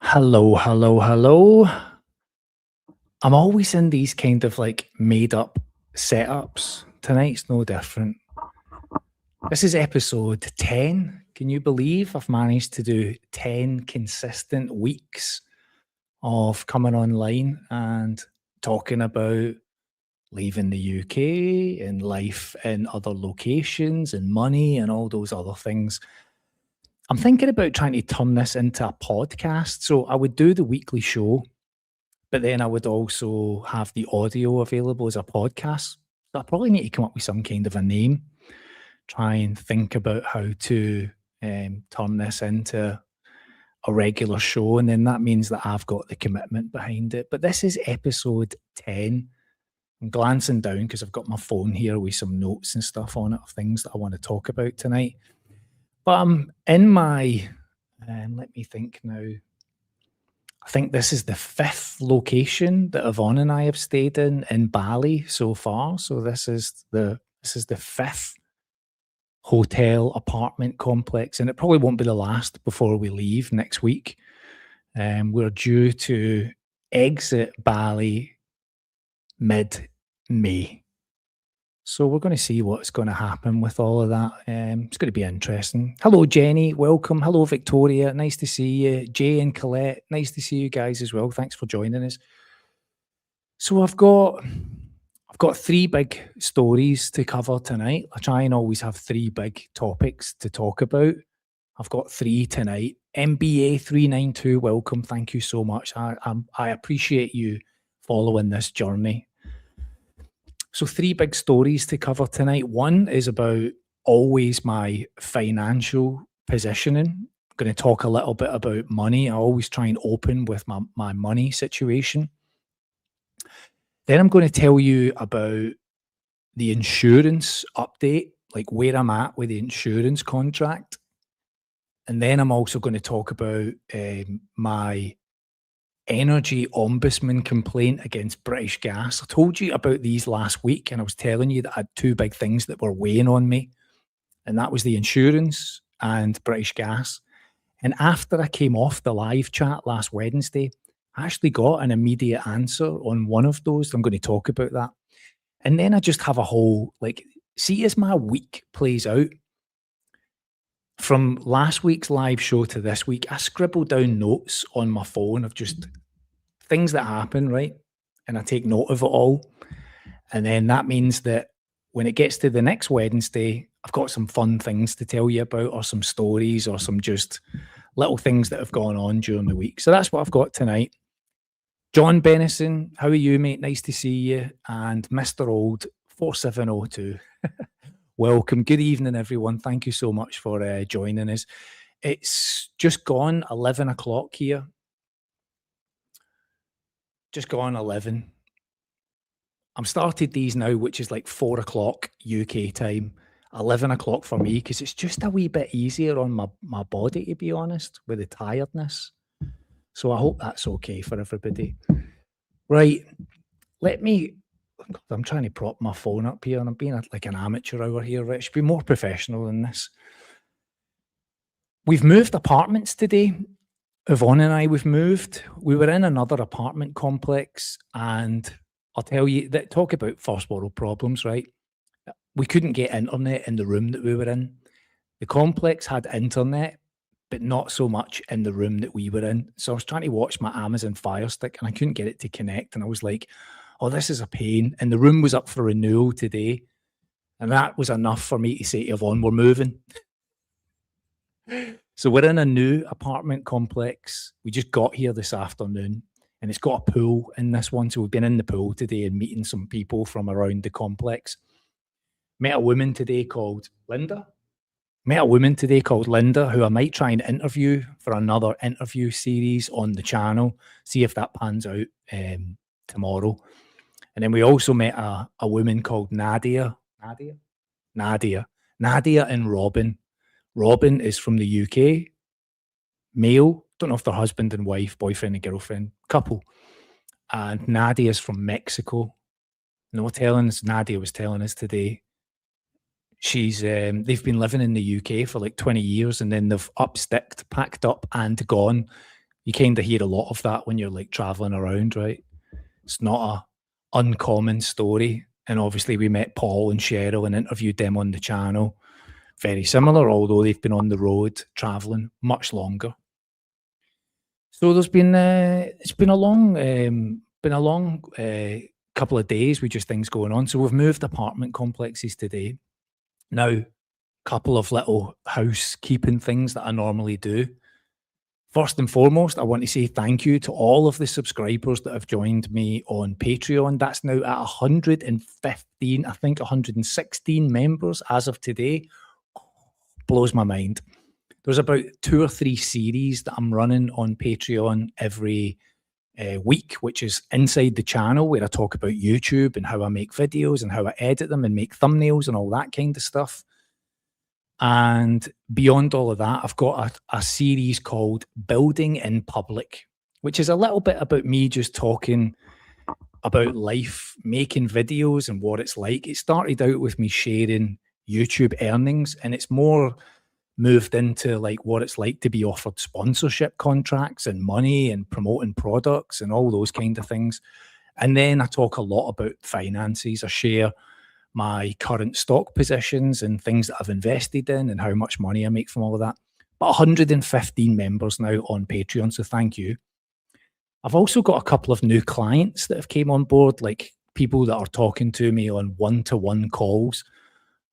Hello, hello, hello. I'm always in these kind of like made up setups. Tonight's no different. This is episode 10. Can you believe I've managed to do 10 consistent weeks of coming online and talking about leaving the UK and life in other locations and money and all those other things? I'm thinking about trying to turn this into a podcast. So I would do the weekly show, but then I would also have the audio available as a podcast. So I probably need to come up with some kind of a name, try and think about how to turn this into a regular show. And then that means that I've got the commitment behind it. But this is episode 10. I'm glancing down because I've got my phone here with some notes and stuff on it of things that I want to talk about tonight. But I'm in my, let me think now. I think this is the fifth location that Yvonne and I have stayed in Bali so far. So this is the fifth hotel apartment complex, and it probably won't be the last before we leave next week. We're due to exit Bali mid-May. So we're going to see what's going to happen with all of that. It's going to be interesting. Hello, Jenny. Welcome. Hello, Victoria. Nice to see you. Jay and Colette. Nice to see you guys as well. Thanks for joining us. So I've got three big stories to cover tonight. I try and always have three big topics to talk about. I've got three tonight. MBA 392. Welcome. Thank you so much. I appreciate you following this journey. So, three big stories to cover tonight. One is about always my financial positioning. I'm going to talk a little bit about money. I always try and open with my money situation. Then I'm going to tell you about the insurance update, like where I'm at with the insurance contract. And then I'm also going to talk about my energy ombudsman complaint against British Gas. I told you about these last week, and I was telling you that I had two big things that were weighing on me, and that was the insurance and British Gas. And after I came off the live chat last Wednesday, I actually got an immediate answer on one of those. I'm going to talk about that. And then I just have a whole, like, see as my week plays out. From last week's live show to this week, I scribbled down notes on my phone of just things that happen, right? And I take note of it all. And then that means that when it gets to the next Wednesday, I've got some fun things to tell you about, or some stories, or some just little things that have gone on during the week. So that's what I've got tonight. John Bennison, how are you, mate? Nice to see you. And Mr. Old 4702. Welcome. Good evening, everyone. Thank you so much for joining us. It's just gone 11 o'clock here. Just gone 11. I'm started these now, which is like 4 o'clock UK time, 11 o'clock for me, because it's just a wee bit easier on my body, to be honest, with the tiredness. So I hope that's okay for everybody. Right. I'm trying to prop my phone up here, and I'm being like an amateur hour here, right? I should be more professional than this. We've moved apartments today. Yvonne and I, we've moved. We were in another apartment complex, and I'll tell you that talk about first world problems, right? We couldn't get internet in the room that we were in. The complex had internet, but not so much in the room that we were in. So I was trying to watch my Amazon Fire Stick, and I couldn't get it to connect. And I was like, oh, this is a pain. And the room was up for renewal today. And that was enough for me to say to Yvonne, we're moving. So we're in a new apartment complex. We just got here this afternoon, and it's got a pool in this one. So we've been in the pool today and meeting some people from around the complex. Met a woman today called Linda. Who I might try and interview for another interview series on the channel, see if that pans out tomorrow. And then we also met a woman called Nadia and Robin. Robin is from the UK, male, don't know if they're husband and wife, boyfriend and girlfriend, couple. And Nadia is from Mexico. Nadia was telling us today, they've been living in the UK for like 20 years, and then they've packed up and gone You kind of hear a lot of that when you're like traveling around, right? It's not a uncommon story. And obviously, we met Paul and Cheryl and interviewed them on the channel. Very similar, although they've been on the road traveling much longer. So there's been it's been a long couple of days with just things going on. So we've moved apartment complexes today. Now, couple of little housekeeping things that I normally do. First and foremost, I want to say thank you to all of the subscribers that have joined me on Patreon. That's now at 115, I think 116 members as of today. Blows my mind. There's about 2 or 3 series that I'm running on Patreon every week, which is inside the channel where I talk about YouTube and how I make videos and how I edit them and make thumbnails and all that kind of stuff. And beyond all of that, I've got a series called Building in Public, which is a little bit about me just talking about life, making videos and what it's like. It started out with me sharing YouTube earnings, and it's more moved into like what it's like to be offered sponsorship contracts and money and promoting products and all those kind of things. And then I talk a lot about finances. I share my current stock positions and things that I've invested in and how much money I make from all of that. But 115 members now on Patreon, so thank you. I've also got a couple of new clients that have came on board, like people that are talking to me on one-to-one calls.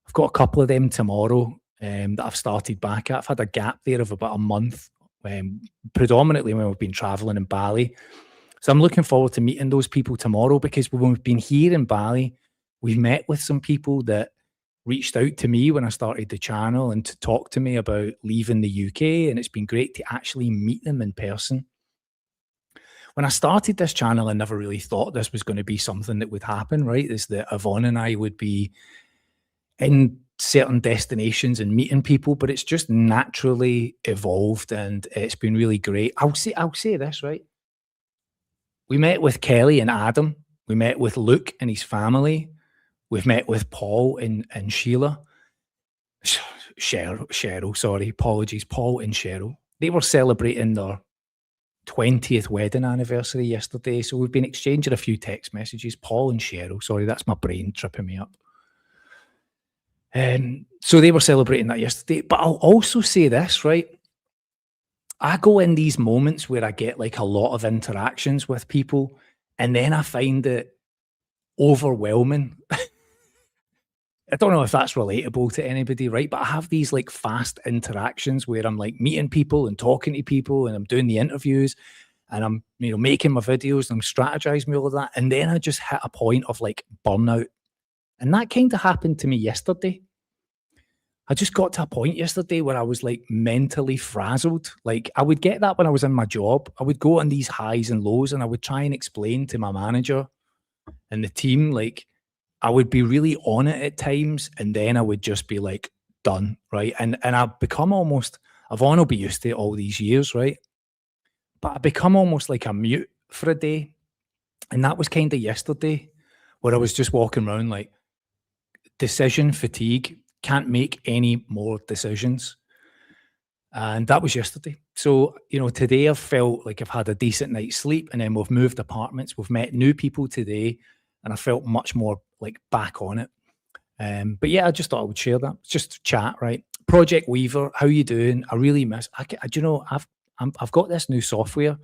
I've got a couple of them tomorrow that I've started back at. I've had a gap there of about a month, predominantly when we've been traveling in Bali. So I'm looking forward to meeting those people tomorrow, because when we've been here in Bali, we've met with some people that reached out to me when I started the channel and to talk to me about leaving the UK, and it's been great to actually meet them in person. When I started this channel, I never really thought this was going to be something that would happen, right? Is that Yvonne and I would be in certain destinations and meeting people, but it's just naturally evolved and it's been really great. I'll say this, right? We met with Kelly and Adam. We met with Luke and his family. We've met with Paul and Sheila. Cheryl, sorry, apologies. Paul and Cheryl. They were celebrating their 20th wedding anniversary yesterday. So we've been exchanging a few text messages. Paul and Cheryl, sorry, that's my brain tripping me up. So they were celebrating that yesterday. But I'll also say this, right? I go in these moments where I get like a lot of interactions with people, and then I find it overwhelming. I don't know if that's relatable to anybody, right? But I have these like fast interactions where I'm like meeting people and talking to people, and I'm doing the interviews, and I'm, making my videos, and I'm strategizing all of that. And then I just hit a point of like burnout. And that kind of happened to me yesterday. I just got to a point yesterday where I was like mentally frazzled. Like I would get that when I was in my job. I would go on these highs and lows, and I would try and explain to my manager and the team, like, I would be really on it at times, and then I would just be like done, right? And I've become almost, Yvonne will be used to it all these years, right? But I become almost like a mute for a day. And that was kind of yesterday, where I was just walking around like decision fatigue, can't make any more decisions. And that was yesterday. So, today I've felt like I've had a decent night's sleep, and then we've moved apartments. We've met new people today, and I felt much more like back on it. But yeah, I just thought I would share that. It's just chat, right? Project Weaver, how you doing? I really miss. I've got this new software,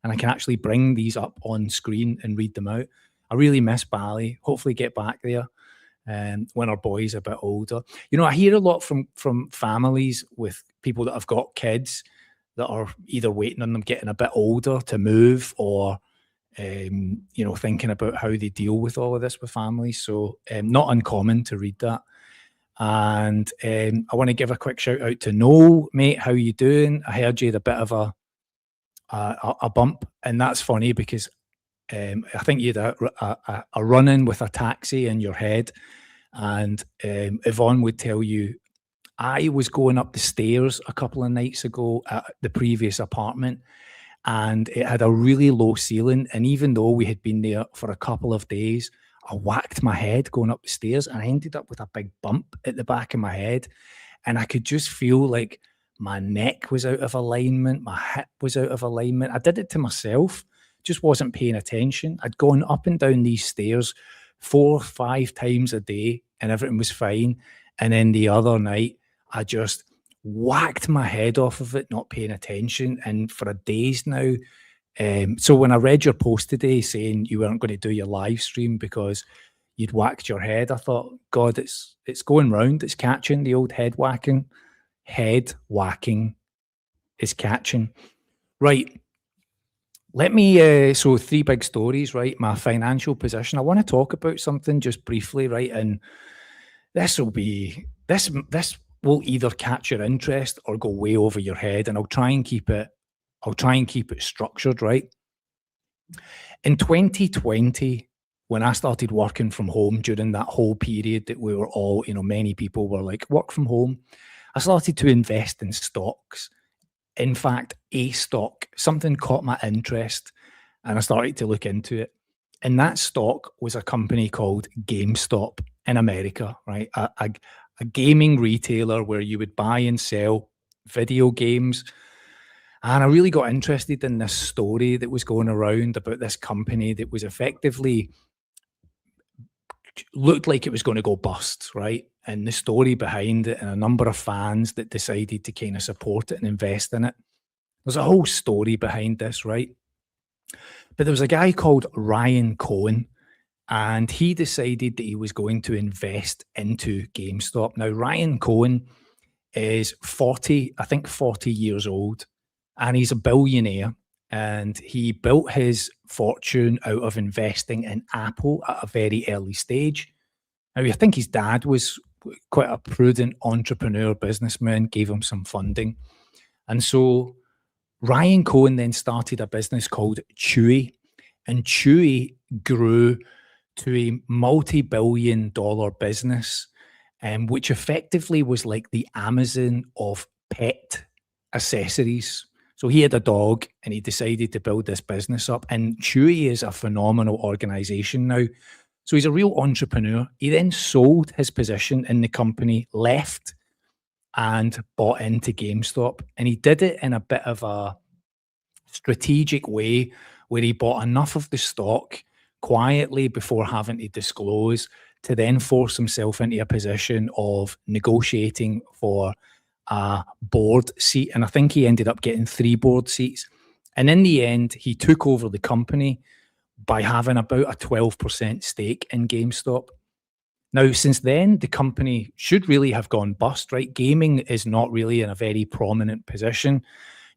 and I can actually bring these up on screen and read them out. I really miss Bali. Hopefully, get back there when our boy's a bit older. I hear a lot from families with people that have got kids that are either waiting on them getting a bit older to move, or thinking about how they deal with all of this with families. So not uncommon to read that. And I want to give a quick shout out to Noel, mate. How you doing? I heard you had a bit of a bump, and that's funny because I think you had a run-in with a taxi in your head, and Yvonne would tell you, I was going up the stairs a couple of nights ago at the previous apartment, and it had a really low ceiling. And even though we had been there for a couple of days, I whacked my head going up the stairs, and I ended up with a big bump at the back of my head. And I could just feel like My neck was out of alignment. My hip was out of alignment. I did it to myself, just wasn't paying attention. I'd gone up and down these stairs 4 or 5 times a day and everything was fine. And then the other night, I just whacked my head off of it, not paying attention. And for a days now, so when I read your post today saying you weren't going to do your live stream because you'd whacked your head, I thought, God, it's going round. It's catching the old head whacking. Head whacking is catching. Right. Let me, so 3 big stories, right? My financial position. I want to talk about something just briefly, right? And this will either catch your interest or go way over your head. And I'll try and keep it structured, right? In 2020, when I started working from home during that whole period that we were all, many people were like, work from home, I started to invest in stocks. In fact, a stock, something caught my interest and I started to look into it. And that stock was a company called GameStop in America, right? A gaming retailer where you would buy and sell video games. And I really got interested in this story that was going around about this company that was effectively looked like it was going to go bust, right? And the story behind it and a number of fans that decided to kind of support it and invest in it. There's a whole story behind this, right? But there was a guy called Ryan Cohen, and he decided that he was going to invest into GameStop. Now, Ryan Cohen is 40 years old, and he's a billionaire. And he built his fortune out of investing in Apple at a very early stage. Now, I think his dad was quite a prudent entrepreneur businessman, gave him some funding. And so Ryan Cohen then started a business called Chewy, and Chewy grew to a multi-billion-dollar business, which effectively was like the Amazon of pet accessories. So he had a dog and he decided to build this business up. And Chewy is a phenomenal organization now. So he's a real entrepreneur. He then sold his position in the company, left, and bought into GameStop. And he did it in a bit of a strategic way where he bought enough of the stock quietly before having to disclose to then force himself into a position of negotiating for a board seat. And I think he ended up getting 3 board seats. And in the end, he took over the company by having about a 12% stake in GameStop. Now, since then, the company should really have gone bust, right? Gaming is not really in a very prominent position.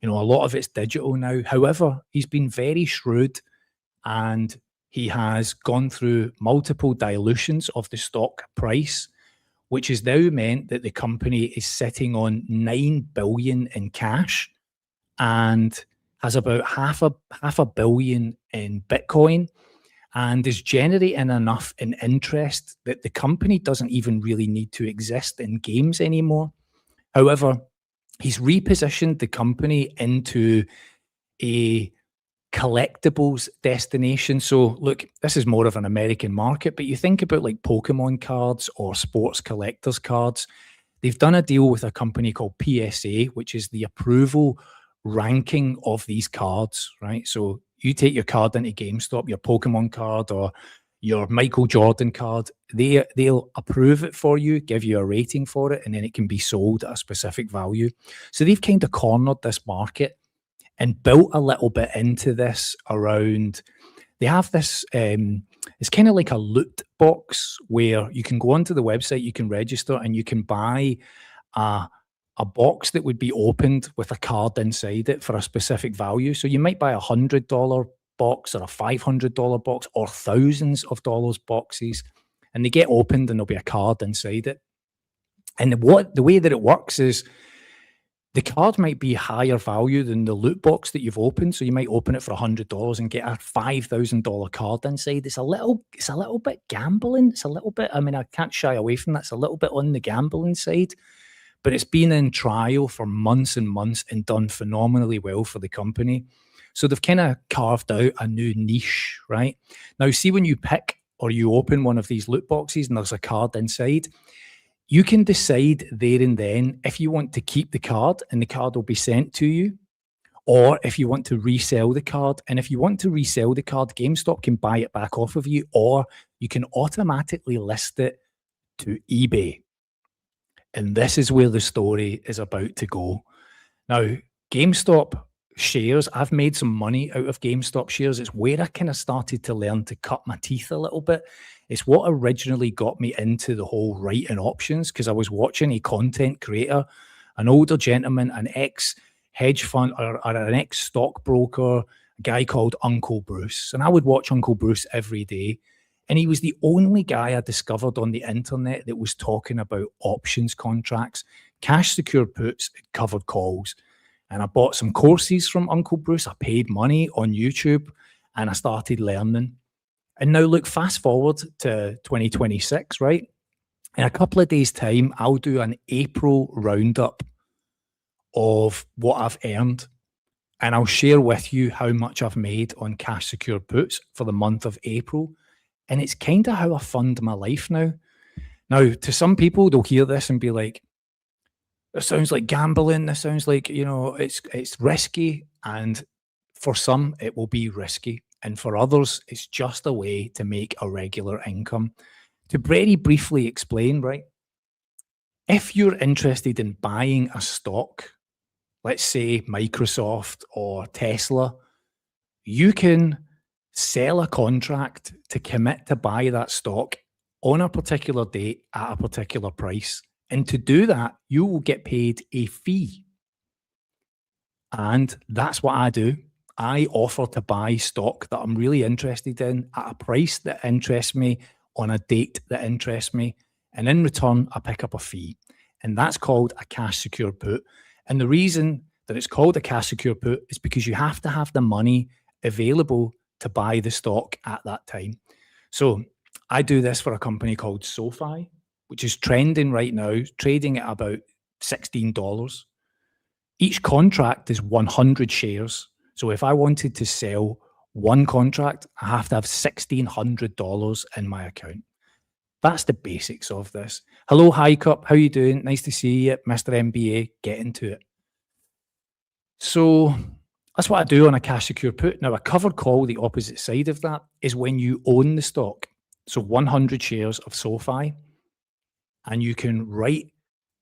A lot of it's digital now. However, he's been very shrewd and he has gone through multiple dilutions of the stock price, which has now meant that the company is sitting on $9 billion in cash and has about half a billion in Bitcoin, and is generating enough in interest that the company doesn't even really need to exist in games anymore. However, he's repositioned the company into a collectibles destination. So look, this is more of an American market, but you think about like Pokemon cards or sports collectors cards. They've done a deal with a company called PSA, which is the approval ranking of these cards, right? So you take your card into GameStop, your Pokemon card or your Michael Jordan card, they'll approve it for you, give you a rating for it, and then it can be sold at a specific value. So they've kind of cornered this market and built a little bit into this around, they have this, it's kind of like a loot box where you can go onto the website, you can register and you can buy a box that would be opened with a card inside it for a specific value. So you might buy $100 box or a $500 box or thousands of dollars boxes, and they get opened and there'll be a card inside it. And the way that it works is the card might be higher value than the loot box that you've opened. So you might open it for $100 and get a $5,000 card inside. It's a little bit gambling. It's a little bit, I mean, I can't shy away from that. It's a little bit on the gambling side, but it's been in trial for months and months and done phenomenally well for the company. So they've kind of carved out a new niche, right? Now, see, when you pick or you open one of these loot boxes and there's a card inside, You can decide there and then if you want to keep the card and the card will be sent to you, or if you want to resell the card. And if you want to resell the card, GameStop can buy it back off of you, or you can automatically list it to eBay. And this is where the story is about to go. Now, GameStop shares, I've made some money out of GameStop shares. It's where I kind of started to learn to cut my teeth a little bit. It's what originally got me into the whole writing options, because I was watching a content creator, an older gentleman, an ex hedge fund or an ex stockbroker, a guy called Uncle Bruce. And I would watch Uncle Bruce every day. And he was the only guy I discovered on the internet that was talking about options contracts, cash secured puts, covered calls. And I bought some courses from Uncle Bruce. I paid money on YouTube and I started learning. And now look, fast forward to 2026, right? In a couple of days' time, I'll do an April roundup of what I've earned. And I'll share with you how much I've made on cash secured puts for the month of April. And it's kind of how I fund my life now. Now, to some people, they'll hear this and be like, this sounds like gambling. This sounds like, it's risky. And for some, it will be risky. And for others, it's just a way to make a regular income. To very briefly explain, right? If you're interested in buying a stock, let's say Microsoft or Tesla, you can sell a contract to commit to buy that stock on a particular date at a particular price. And to do that, you will get paid a fee. And that's what I do. I offer to buy stock that I'm really interested in at a price that interests me on a date that interests me. And in return, I pick up a fee. And that's called a cash secure put. And the reason that it's called a cash secure put is because you have to have the money available to buy the stock at that time. So I do this for a company called SoFi, which is trending right now, trading at about $16. Each contract is 100 shares. So if I wanted to sell one contract, I have to have $1,600 in my account. That's the basics of this. Hello, High Cup. How you doing? Nice to see you, Mr. MBA. Get into it. So that's what I do on a cash secure put. Now, a covered call, the opposite side of that, is when you own the stock. So 100 shares of SoFi, and you can write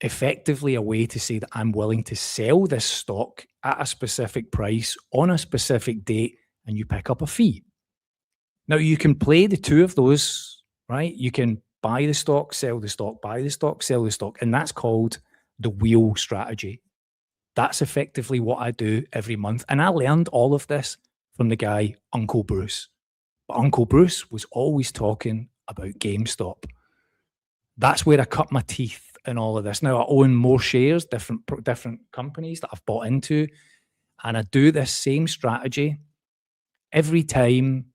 effectively a way to say that I'm willing to sell this stock at a specific price on a specific date, and you pick up a fee. Now, you can play the two of those, right? You can buy the stock, sell the stock, buy the stock, sell the stock, and that's called the wheel strategy. That's effectively what I do every month. And I learned all of this from the guy, Uncle Bruce. But Uncle Bruce was always talking about GameStop. That's where I cut my teeth in all of this. Now I own more shares, different companies that I've bought into, and I do this same strategy every time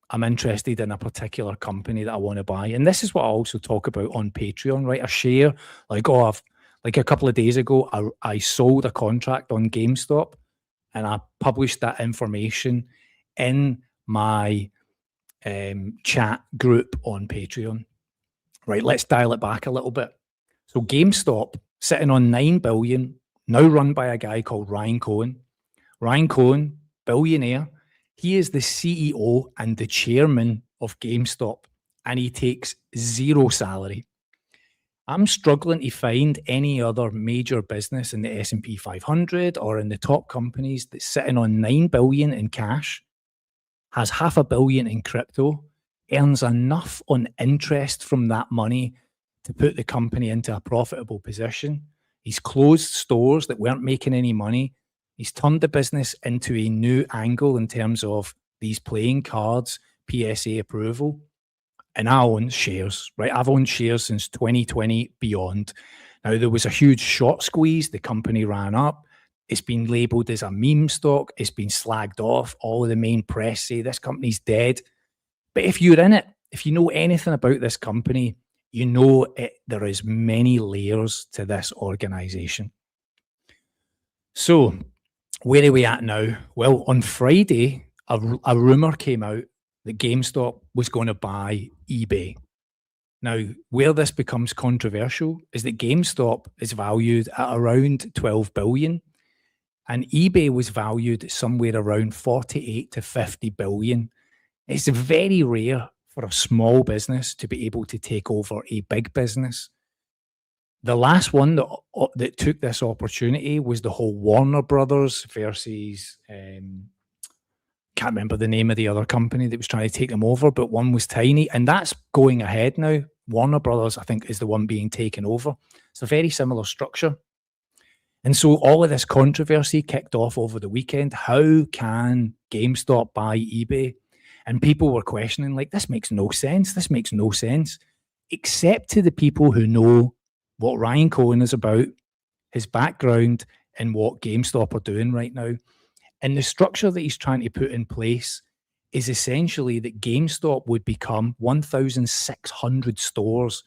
I'm interested in a particular company that I want to buy. And this is what I also talk about on Patreon, right? I share like, like a couple of days ago, I sold a contract on GameStop, and I published that information in my chat group on Patreon. Right, let's dial it back a little bit. So GameStop, sitting on 9 billion, now run by a guy called Ryan Cohen. Ryan Cohen, billionaire. He is the CEO and the chairman of GameStop, and he takes zero salary. I'm struggling to find any other major business in the S&P 500 or in the top companies that's sitting on 9 billion in cash, has $500 million in crypto, earns enough on interest from that money to put the company into a profitable position. He's closed stores that weren't making any money. He's turned the business into a new angle in terms of these playing cards, PSA approval. And I own shares, right? I've owned shares since 2020 beyond. Now, there was a huge short squeeze. The company ran up. It's been labeled as a meme stock. It's been slagged off. All of the main press say this company's dead. But if you're in it, if you know anything about this company, you know there is many layers to this organization. So where are we at now? Well, on Friday, a rumor came out that GameStop was going to buy eBay. Now, where this becomes controversial is that GameStop is valued at around 12 billion and eBay was valued somewhere around 48 to 50 billion. It's very rare for a small business to be able to take over a big business. The last one that took this opportunity was the whole Warner Brothers versus can't remember the name of the other company that was trying to take them over, but one was tiny, and that's going ahead now. Warner Brothers, I think, is the one being taken over. It's a very similar structure. And so all of this controversy kicked off over the weekend. How can GameStop buy eBay? And people were questioning, like, this makes no sense. This makes no sense. Except to the people who know what Ryan Cohen is about, his background, and what GameStop are doing right now. And the structure that he's trying to put in place is essentially that GameStop would become 1,600 stores,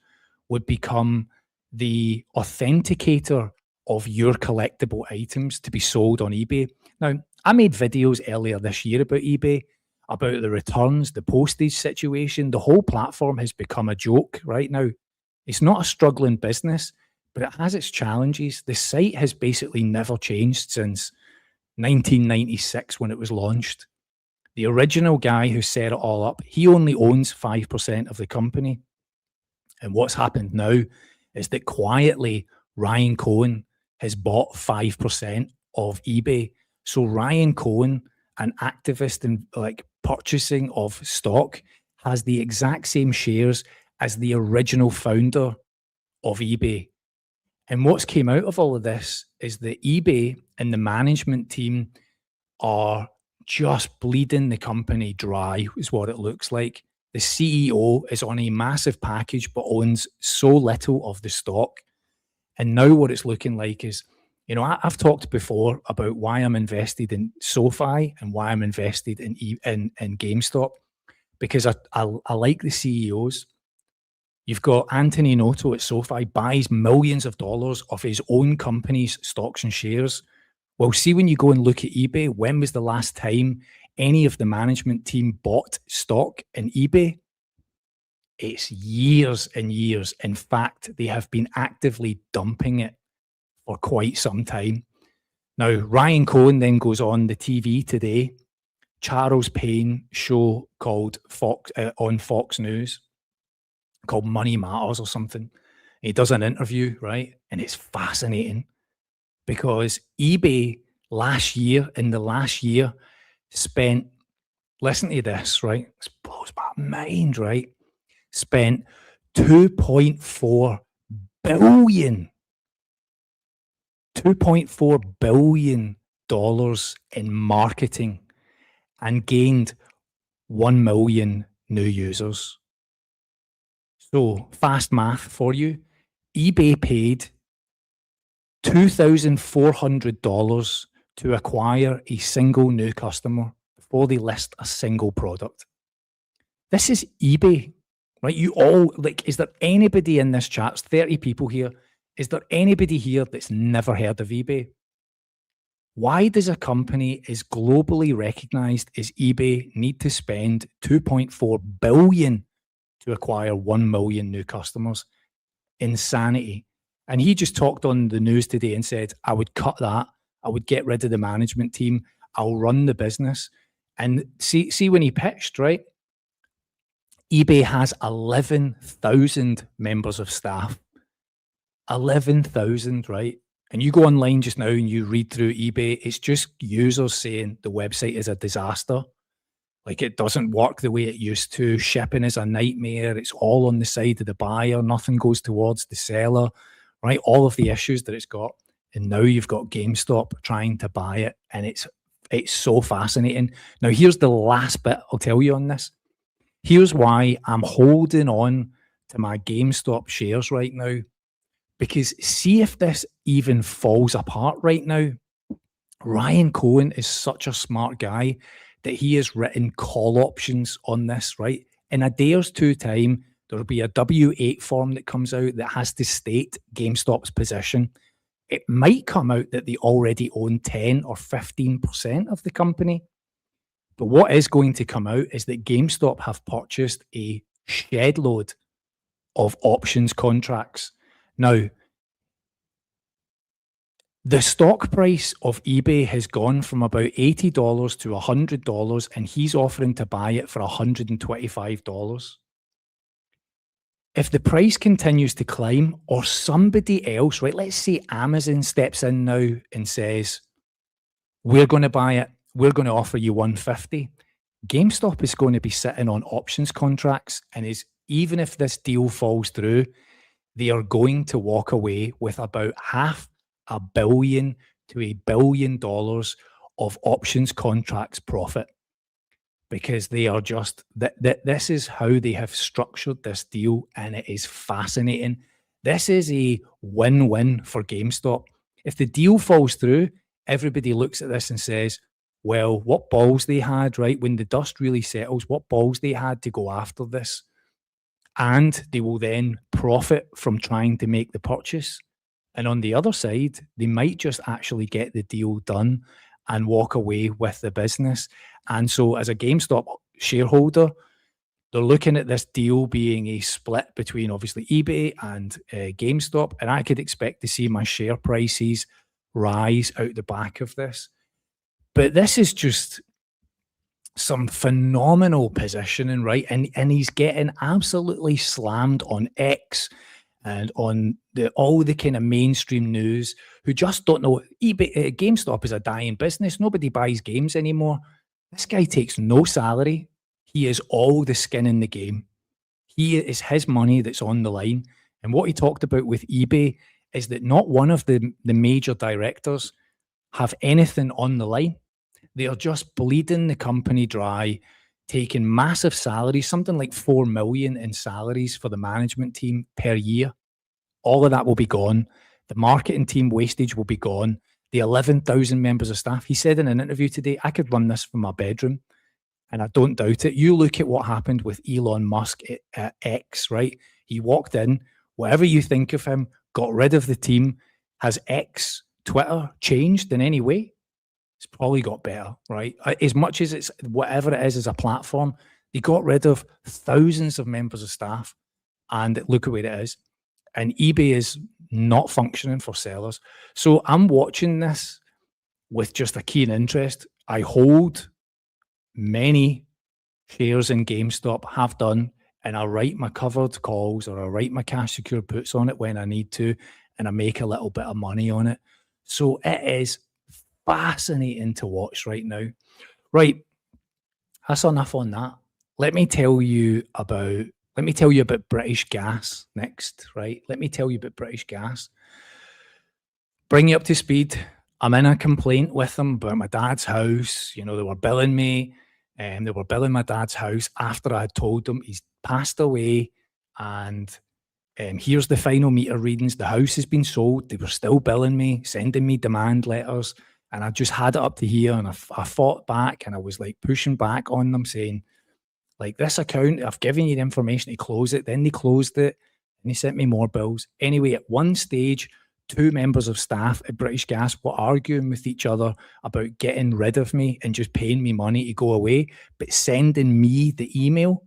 would become the authenticator of your collectible items to be sold on eBay. Now, I made videos earlier this year about eBay, about the returns, the postage situation. The whole platform has become a joke right now. It's not a struggling business, but it has its challenges. The site has basically never changed since 1996 when it was launched. The original guy who set it all up, he only owns 5% of the company. And what's happened now is that quietly Ryan Cohen has bought 5% of eBay. So Ryan Cohen, an activist in like purchasing of stock, has the exact same shares as the original founder of eBay. And what's came out of all of this is that eBay and the management team are just bleeding the company dry, is what it looks like. The CEO is on a massive package but owns so little of the stock. And now what it's looking like is, you know, I've talked before about why I'm invested in SoFi and why I'm invested in GameStop, because I like the CEOs. You've got Anthony Noto at SoFi buys millions of dollars of his own company's stocks and shares. Well, see, when you go and look at eBay, when was the last time any of the management team bought stock in eBay? It's years and years. In fact, they have been actively dumping it for quite some time. Now, Ryan Cohen then goes on the TV today, Charles Payne show called on Fox News, called Money Matters or something. He does an interview, right? And it's fascinating because eBay in the last year, spent, listen to this, right? This blows my mind, right? Spent $2.4 billion in marketing and gained 1 million new users. So, fast math for you. eBay paid $2,400 to acquire a single new customer before they list a single product. This is eBay, right? You all, like, is there anybody in this chat? It's 30 people here. Is there anybody here that's never heard of eBay? Why does a company as globally recognized as eBay need to spend 2.4 billion to acquire 1 million new customers? Insanity. And he just talked on the news today and said, I would cut that. I would get rid of the management team. I'll run the business. And see when he pitched, right? eBay has 11,000 members of staff. 11,000, right? And you go online just now and you read through eBay, it's just users saying the website is a disaster. Like, it doesn't work the way it used to. Shipping is a nightmare. It's all on the side of the buyer. Nothing goes towards the seller, right? All of the issues that it's got. And now you've got GameStop trying to buy it. And it's so fascinating. Now, here's the last bit I'll tell you on this. Here's why I'm holding on to my GameStop shares right now. Because see if this even falls apart right now. Ryan Cohen is such a smart guy that he has written call options on this, right? In a day or two time, there'll be a W-8 form that comes out that has to state GameStop's position. It might come out that they already own 10 or 15% of the company. But what is going to come out is that GameStop have purchased a shed load of options contracts. Now, the stock price of eBay has gone from about $80 to $100, and he's offering to buy it for $125. If the price continues to climb, or somebody else, right, let's say Amazon steps in now and says, we're going to buy it, we're going to offer you 150. GameStop is going to be sitting on options contracts, and is, even if this deal falls through, they are going to walk away with about $500 million to $1 billion of options contracts profit, because they are just this is how they have structured this deal, and it is fascinating. This is a win-win for GameStop. If the deal falls through, everybody looks at this and says, well, what balls they had, right? When the dust really settles, what balls they had to go after this. And they will then profit from trying to make the purchase. And on the other side, they might just actually get the deal done and walk away with the business. And so as a GameStop shareholder, they're looking at this deal being a split between obviously eBay and GameStop. And I could expect to see my share prices rise out the back of this. But this is just some phenomenal positioning, right? And he's getting absolutely slammed on X and on all the kind of mainstream news, who just don't know. eBay, GameStop is a dying business. Nobody buys games anymore. This guy takes no salary. He is all the skin in the game. Is his money that's on the line. And what he talked about with eBay is that not one of the major directors have anything on the line. They are just bleeding the company dry, taking massive salaries, something like $4 million in salaries for the management team per year. All of that will be gone. The marketing team wastage will be gone. The 11,000 members of staff. He said in an interview today, I could run this from my bedroom, and I don't doubt it. You look at what happened with Elon Musk at X, right? He walked in, whatever you think of him, got rid of the team. Has X, Twitter, changed in any way? It's probably got better, right? As much as it's whatever it is as a platform, they got rid of thousands of members of staff, and look at where it is. And eBay is not functioning for sellers. So I'm watching this with just a keen interest. I hold many shares in GameStop, have done, and I write my covered calls, or I write my cash secured puts on it when I need to, and I make a little bit of money on it. So it is fascinating to watch right now. Right, that's enough on that. Let me tell you about British Gas next, right? Let me tell you about British Gas. Bring you up to speed. I'm in a complaint with them about my dad's house. You know, they were billing me, and they were billing my dad's house after I had told them he's passed away, and here's the final meter readings. The house has been sold. They were still billing me, sending me demand letters, and I just had it up to here, and I fought back, and I was like pushing back on them, saying, like, this account, I've given you the information to close it. Then they closed it, and they sent me more bills. Anyway, at one stage, two members of staff at British Gas were arguing with each other about getting rid of me and just paying me money to go away, but sending me the email.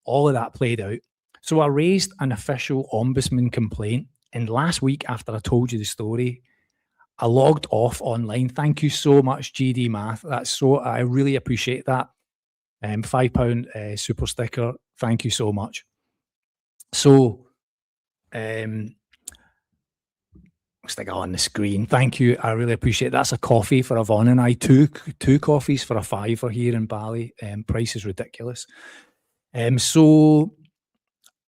All of that played out. So I raised an official ombudsman complaint. And last week, after I told you the story, I logged off online. Thank you so much, GD Math. I really appreciate that. £5 super sticker. Thank you so much. So, stick it on the screen. Thank you. I really appreciate it. That's a coffee for Yvonne and I. Two coffees for $5 here in Bali. Price is ridiculous. So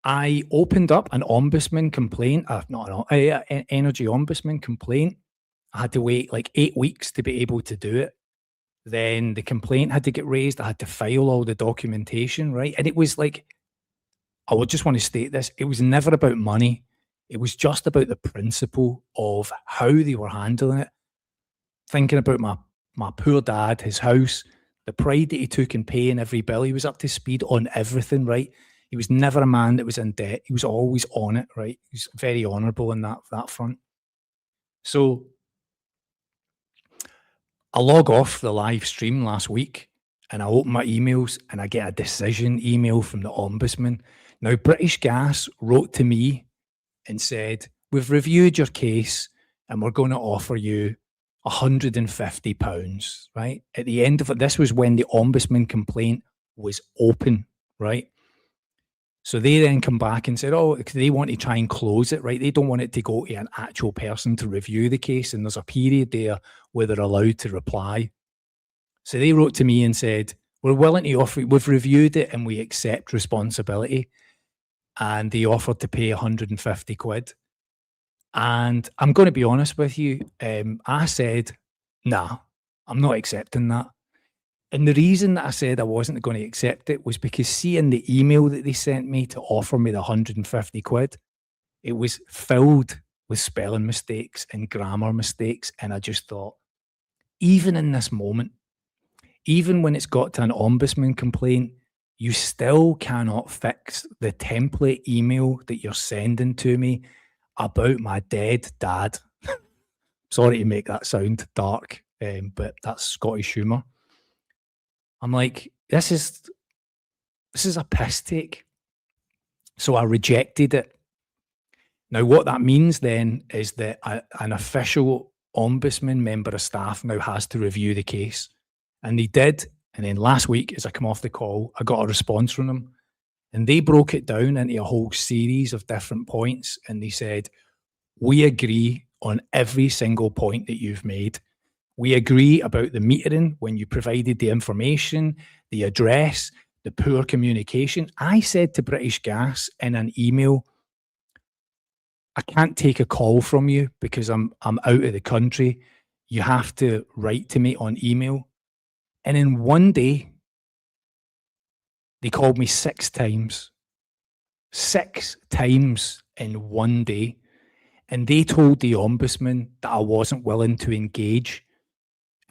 I opened up an ombudsman complaint. An energy ombudsman complaint. I had to wait like 8 weeks to be able to do it. Then the complaint had to get raised. I had to file all the documentation, right? And it was like, I would just want to state this. It was never about money. It was just about the principle of how they were handling it. Thinking about my poor dad, his house, the pride that he took in paying every bill. He was up to speed on everything, right? He was never a man that was in debt. He was always on it, right? He was very honourable in that front. So I log off the live stream last week, and I open my emails, and I get a decision email from the ombudsman. Now, British Gas wrote to me and said, "We've reviewed your case and we're going to offer you £150, right? At the end of it, this was when the ombudsman complaint was open, right? So they then come back and said, oh, they want to try and close it, right? They don't want it to go to an actual person to review the case. And there's a period there where they're allowed to reply. So they wrote to me and said, we're willing to offer, we've reviewed it and we accept responsibility. And they offered to pay 150 quid. And I'm going to be honest with you. I said, nah, I'm not accepting that. And the reason that I said I wasn't going to accept it was because seeing the email that they sent me to offer me the 150 quid, it was filled with spelling mistakes and grammar mistakes. And I just thought, even in this moment, even when it's got to an ombudsman complaint, you still cannot fix the template email that you're sending to me about my dead dad. Sorry to make that sound dark, but that's Scottish humour. I'm like, this is a piss take. So I rejected it. Now, what that means then is that an official ombudsman member of staff now has to review the case. And they did. And then last week, as I come off the call, I got a response from them. And they broke it down into a whole series of different points. And they said, we agree on every single point that you've made. We agree about the metering when you provided the information, the address, the poor communication. I said to British Gas in an email, I can't take a call from you because I'm out of the country. You have to write to me on email. And in one day, they called me 6 times. 6 times in one day. And they told the ombudsman that I wasn't willing to engage.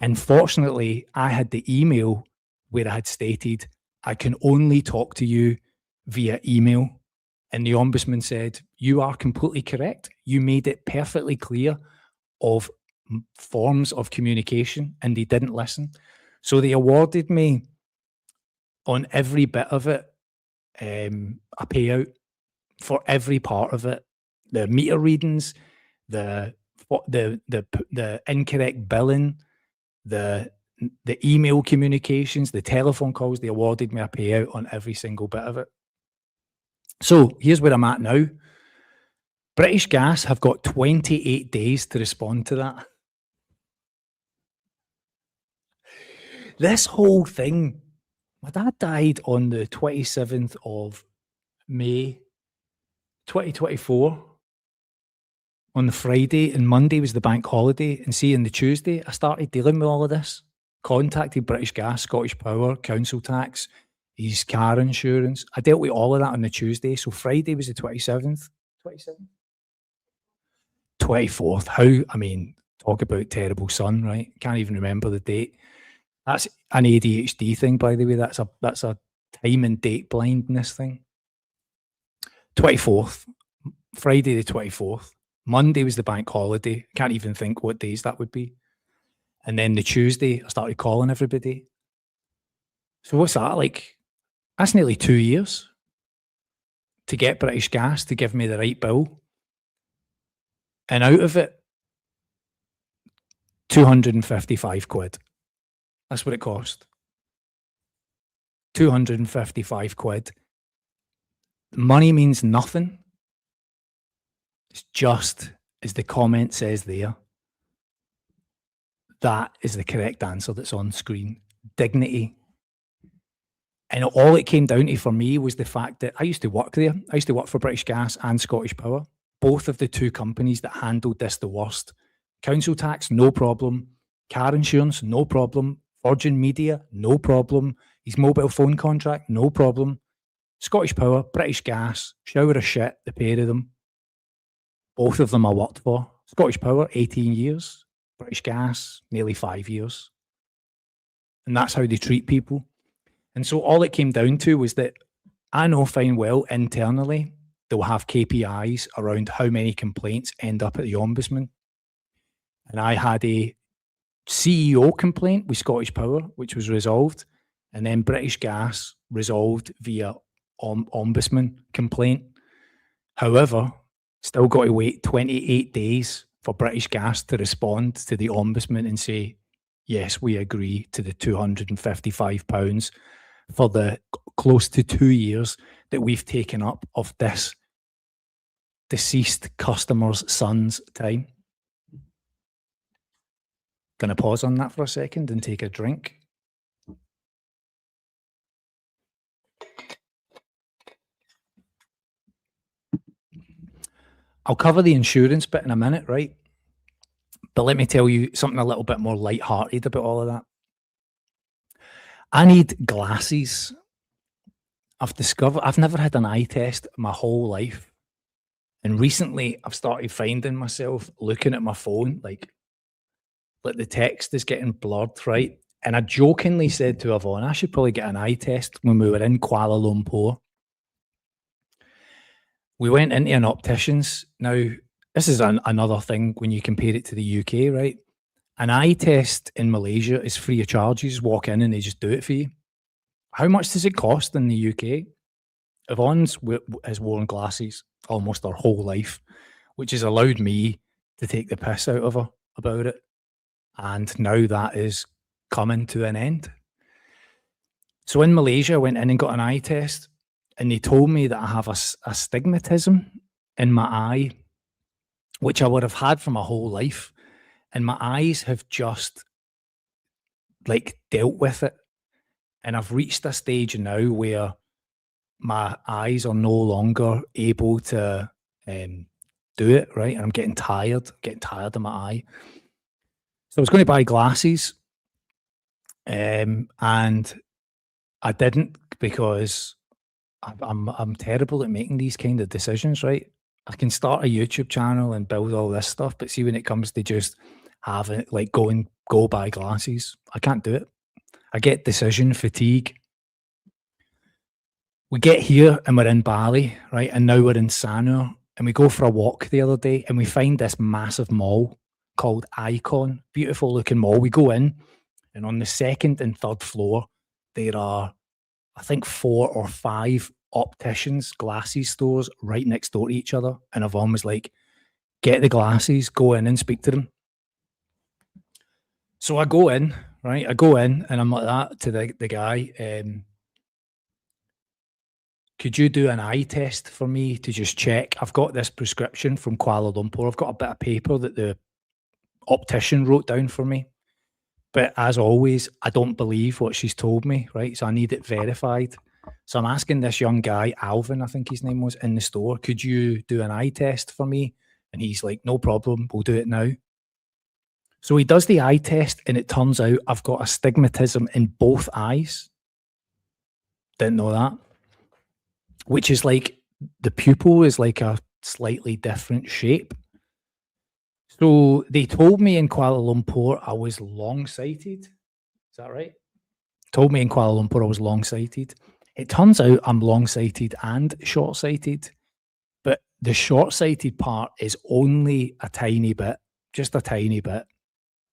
And fortunately, I had the email where I had stated, I can only talk to you via email. And the ombudsman said, you are completely correct. You made it perfectly clear of forms of communication, and they didn't listen. So they awarded me on every bit of it a payout for every part of it. The meter readings, the incorrect billing, the email communications, the telephone calls, they awarded me a payout on every single bit of it. So here's where I'm at now. British Gas have got 28 days to respond to that. This whole thing, my dad died on the 27th of May, 2024. On the Friday, and Monday was the bank holiday. And see, on the Tuesday, I started dealing with all of this. Contacted British Gas, Scottish Power, council tax, his car insurance. I dealt with all of that on the Tuesday. So Friday was the 27th. 27th? 24th. How, I mean, talk about terrible son, right? Can't even remember the date. That's an ADHD thing, by the way. That's a time and date blindness thing. 24th. Friday the 24th. Monday was the bank holiday. Can't even think what days that would be. And then the Tuesday, I started calling everybody. So what's that like? That's nearly 2 years to get British Gas to give me the right bill. And out of it, 255 quid. That's what it cost. 255 quid. Money means nothing. It's just, as the comment says there, that is the correct answer that's on screen. Dignity. And all it came down to for me was the fact that I used to work there. I used to work for British Gas and Scottish Power, both of the two companies that handled this the worst. Council tax, no problem. Car insurance, no problem. Virgin Media, no problem. His mobile phone contract, no problem. Scottish Power, British Gas, shower of shit, the pair of them. Both of them I worked for. Scottish Power, 18 years. British Gas, nearly 5 years. And that's how they treat people. And so all it came down to was that I know fine well internally they'll have KPIs around how many complaints end up at the ombudsman. And I had a CEO complaint with Scottish Power, which was resolved. And then British Gas resolved via ombudsman complaint. However, still got to wait 28 days for British Gas to respond to the ombudsman and say, yes, we agree to the £255 for the close to 2 years that we've taken up of this deceased customer's son's time. Gonna pause on that for a second and take a drink. I'll cover the insurance bit in a minute, right? But let me tell you something a little bit more light-hearted about all of that. I need glasses. I've never had an eye test my whole life. And recently I've started finding myself looking at my phone, like the text is getting blurred, right? And I jokingly said to Yvonne, I should probably get an eye test when we were in Kuala Lumpur. We went into an optician's. Now, this is another thing when you compare it to the UK, right? An eye test in Malaysia is free of charge. You just walk in and they just do it for you. How much does it cost in the UK? Yvonne's has worn glasses almost her whole life, which has allowed me to take the piss out of her about it. And now that is coming to an end. So in Malaysia, I went in and got an eye test, and they told me that I have a stigmatism in my eye, which I would have had for my whole life. And my eyes have just like dealt with it. And I've reached a stage now where my eyes are no longer able to do it, right? And I'm getting tired of my eye. So I was going to buy glasses, and I didn't, because I'm terrible at making these kind of decisions, right? I can start a YouTube channel and build all this stuff, but see, when it comes to just having it, like go buy glasses, I can't do it. I get decision fatigue. We get here and we're in Bali, right? And now we're in Sanur, and we go for a walk the other day and we find this massive mall called Icon, beautiful looking mall. We go in, and on the second and third floor, there are, I think, 4 or 5 opticians, glasses stores right next door to each other. And Yvonne was like, get the glasses, go in and speak to them. So I go in, right? I go in and I'm like that to the guy. Could you do an eye test for me to just check? I've got this prescription from Kuala Lumpur. I've got a bit of paper that the optician wrote down for me. But as always, I don't believe what she's told me, right? So I need it verified. So I'm asking this young guy, Alvin, I think his name was, in the store, could you do an eye test for me? And he's like, no problem, we'll do it now. So he does the eye test, and it turns out I've got astigmatism in both eyes. Didn't know that. Which is like, the pupil is like a slightly different shape. So they told me in Kuala Lumpur I was long-sighted. Is that right? Told me in Kuala Lumpur I was long-sighted. It turns out I'm long-sighted and short-sighted. But the short-sighted part is only a tiny bit, just a tiny bit.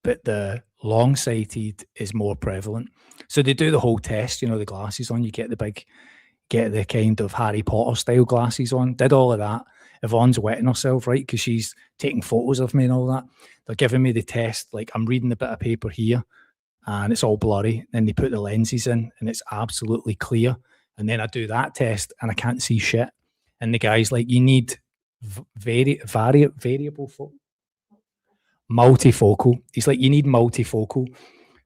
But the long-sighted is more prevalent. So they do the whole test, you know, the glasses on, you get the kind of Harry Potter style glasses on, did all of that. Yvonne's wetting herself, right? Because she's taking photos of me and all that. They're giving me the test, like I'm reading a bit of paper here and it's all blurry. Then they put the lenses in and it's absolutely clear. And then I do that test and I can't see shit. And the guy's like, you need multifocal. He's like, you need multifocal.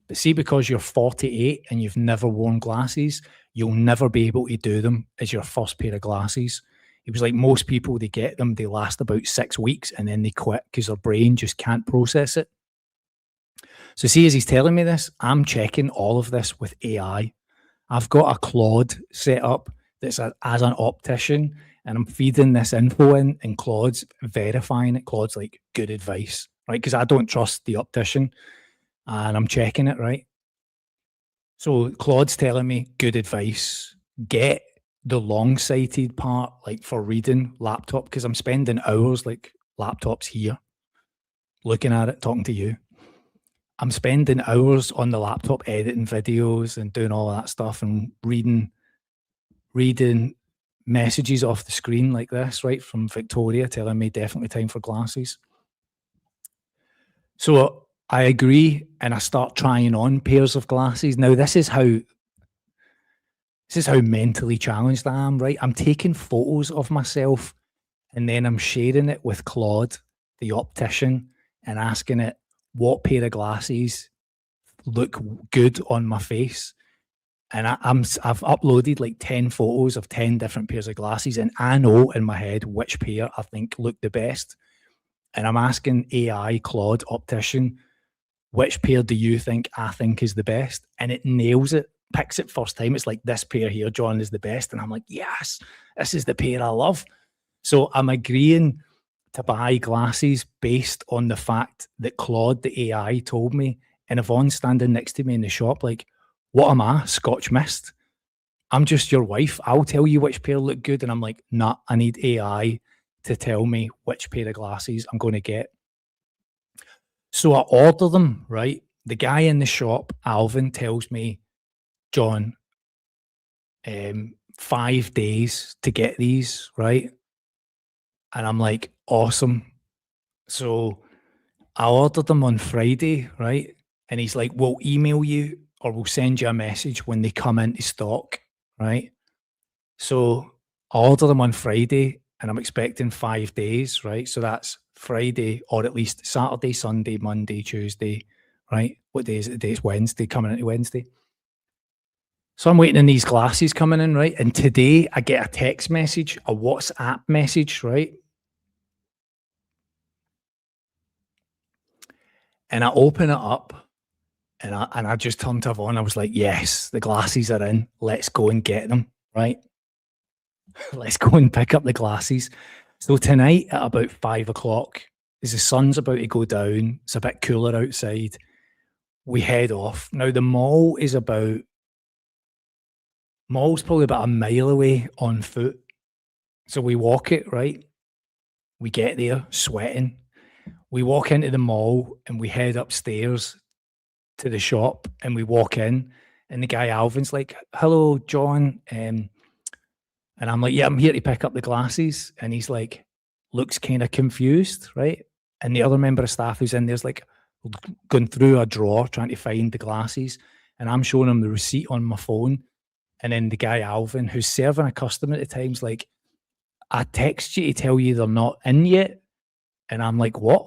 But see, because you're 48 and you've never worn glasses, you'll never be able to do them as your first pair of glasses. He was like, most people, they get them, they last about 6 weeks and then they quit because their brain just can't process it. So see, as he's telling me this, I'm checking all of this with AI. I've got a Claude set up that's as an optician, and I'm feeding this info in, and Claude's verifying it. Claude's like, good advice, right? Because I don't trust the optician, and I'm checking it, right? So Claude's telling me, good advice, get the long-sighted part, like for reading laptop, because I'm spending hours, like laptops here, looking at it, talking to you. I'm spending hours on the laptop editing videos and doing all that stuff and reading messages off the screen like this, right, from Victoria telling me definitely time for glasses. So I agree, and I start trying on pairs of glasses. Now this is how mentally challenged I am, right? I'm taking photos of myself and then I'm sharing it with Claude, the optician, and asking it what pair of glasses look good on my face. And I've uploaded like 10 photos of 10 different pairs of glasses, and I know in my head which pair I think look the best. And I'm asking AI Claude optician, which pair do you think I think is the best? And it nails it, picks it first time. It's like, this pair here, John, is the best. And I'm like, yes, this is the pair I love. So I'm agreeing to buy glasses based on the fact that Claude, the AI, told me. And Yvonne's standing next to me in the shop, like, what am I, Scotch Mist? I'm just your wife. I'll tell you which pair look good. And I'm like, nah, I need AI to tell me which pair of glasses I'm going to get. So I order them, right? The guy in the shop, Alvin, tells me, John, 5 days to get these, right? And I'm like, awesome. So I ordered them on Friday, right? And he's like, we'll email you or we'll send you a message when they come into stock, right? So I ordered them on Friday and I'm expecting 5 days, right? So that's Friday, or at least Saturday, Sunday, Monday, Tuesday, right? What day is it? Today it's Wednesday, coming into Wednesday. So I'm waiting on these glasses coming in, right? And today I get a text message, a WhatsApp message, right? And I open it up and I just turned to Yvonne. I was like, yes, the glasses are in. Let's go and get them, right? Let's go and pick up the glasses. So tonight at about 5 o'clock, as the sun's about to go down, it's a bit cooler outside, we head off. Now the mall's probably about a mile away on foot. So we walk it, right? We get there sweating. We walk into the mall and we head upstairs to the shop and we walk in and the guy Alvin's like, hello, John. And I'm like, yeah, I'm here to pick up the glasses. And he's like, looks kind of confused, right? And the other member of staff who's in there's like going through a drawer trying to find the glasses. And I'm showing him the receipt on my phone. And then the guy Alvin, who's serving a customer at the time's like, I text you to tell you they're not in yet. And I'm like, what?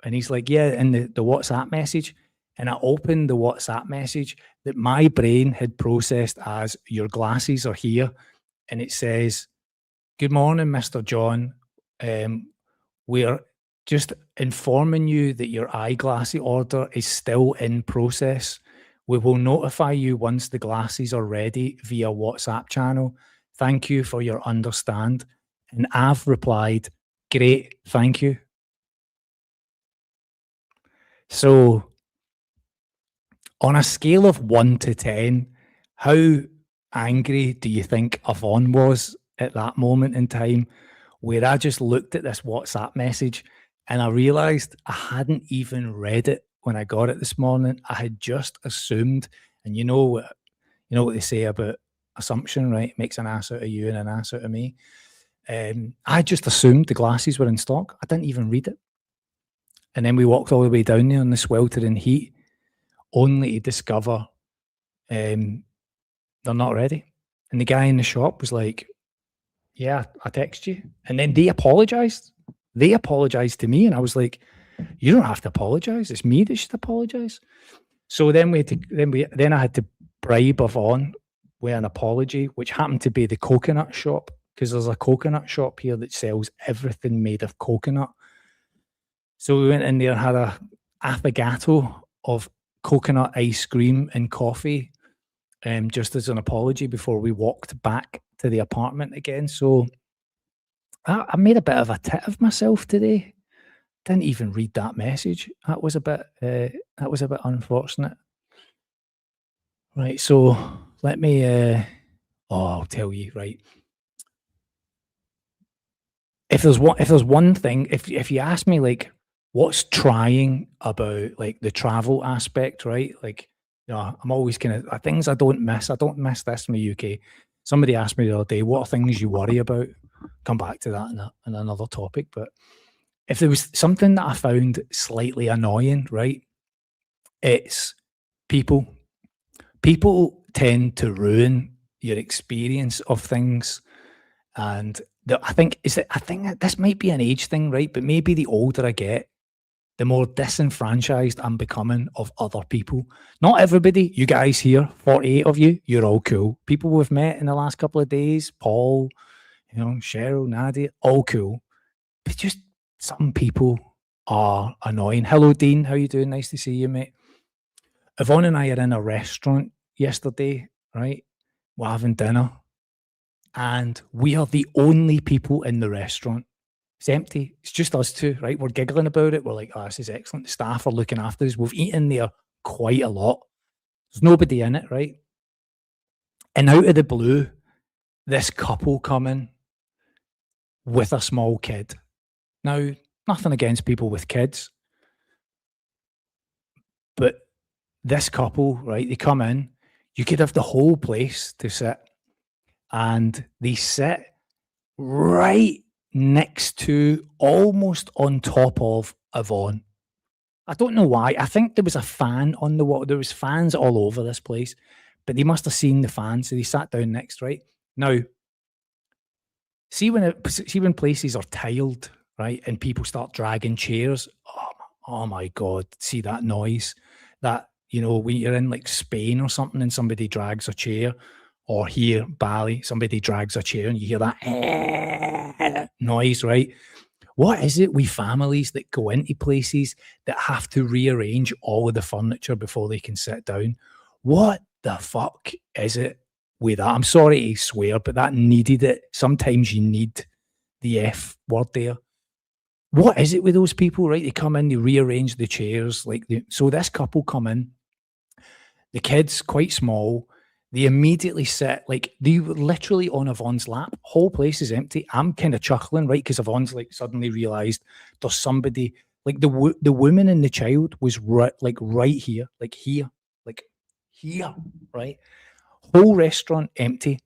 And he's like, yeah, in the WhatsApp message. And I opened the WhatsApp message that my brain had processed as, your glasses are here. And it says, good morning, Mr. John. We're just informing you that your eyeglass order is still in process. We will notify you once the glasses are ready via WhatsApp channel. Thank you for your understand. And I've replied, great, thank you. So on a scale of 1 to 10, how angry do you think Yvonne was at that moment in time where I just looked at this WhatsApp message and I realized I hadn't even read it when I got it this morning. I had just assumed, and you know what they say about assumption, right? It makes an ass out of you and an ass out of me. I just assumed the glasses were in stock. I didn't even read it. And then we walked all the way down there in the sweltering heat, only to discover they're not ready. And the guy in the shop was like, yeah, I text you. And then they apologized. They apologized to me. And I was like, you don't have to apologize. It's me that should apologize. So then I had to bribe Yvonne with an apology, which happened to be the coconut shop, because there's a coconut shop here that sells everything made of coconut. So we went in there and had a affogato of coconut ice cream and coffee, just as an apology before we walked back to the apartment again. So I made a bit of a tit of myself today. Didn't even read that message. That was a bit unfortunate. Right, so let me I'll tell you, right. If there's one thing, if you ask me, like, what's trying about, like, the travel aspect, right? Like, I'm always things I don't miss. I don't miss this from the UK. Somebody asked me the other day, what are things you worry about? Come back to that in another topic. But if there was something that I found slightly annoying, right, it's people. People tend to ruin your experience of things. And I think that this might be an age thing, right? But maybe the older I get, the more disenfranchised I'm becoming of other people. Not everybody, you guys here, 48 of you, you're all cool. People we've met in the last couple of days, Paul, Cheryl, Nadia, all cool. But just some people are annoying. Hello, Dean. How you doing? Nice to see you, mate. Yvonne and I are in a restaurant yesterday, right? We're having dinner, and we are the only people in the restaurant. It's empty. It's just us two, right? We're giggling about it. We're like, oh, this is excellent. The staff are looking after us. We've eaten there quite a lot. There's nobody in it, right? And out of the blue, this couple come in with a small kid. Now, nothing against people with kids, but this couple, right? They come in, you could have the whole place to sit, and they sit right next to, almost on top of Yvonne. I don't know why. I think there was a fan on the wall. There was fans all over this place, but they must have seen the fan, so they sat down next, right? Now, see when places are tiled, right, and people start dragging chairs. Oh my God! See that noise? That when you're in like Spain or something, and somebody drags a chair, or here Bali, somebody drags a chair, and you hear that noise, right? What is it with families that go into places that have to rearrange all of the furniture before they can sit down? What the fuck is it with that? I'm sorry to swear, but that needed it. Sometimes you need the F word there. What is it with those people, right? They come in, they rearrange the chairs. So this couple come in, the kid's quite small. They immediately sit, they were literally on Yvonne's lap. Whole place is empty. I'm kind of chuckling, right? Because Yvonne's suddenly realized there's somebody, the woman and the child was right here, here, right? Whole restaurant empty.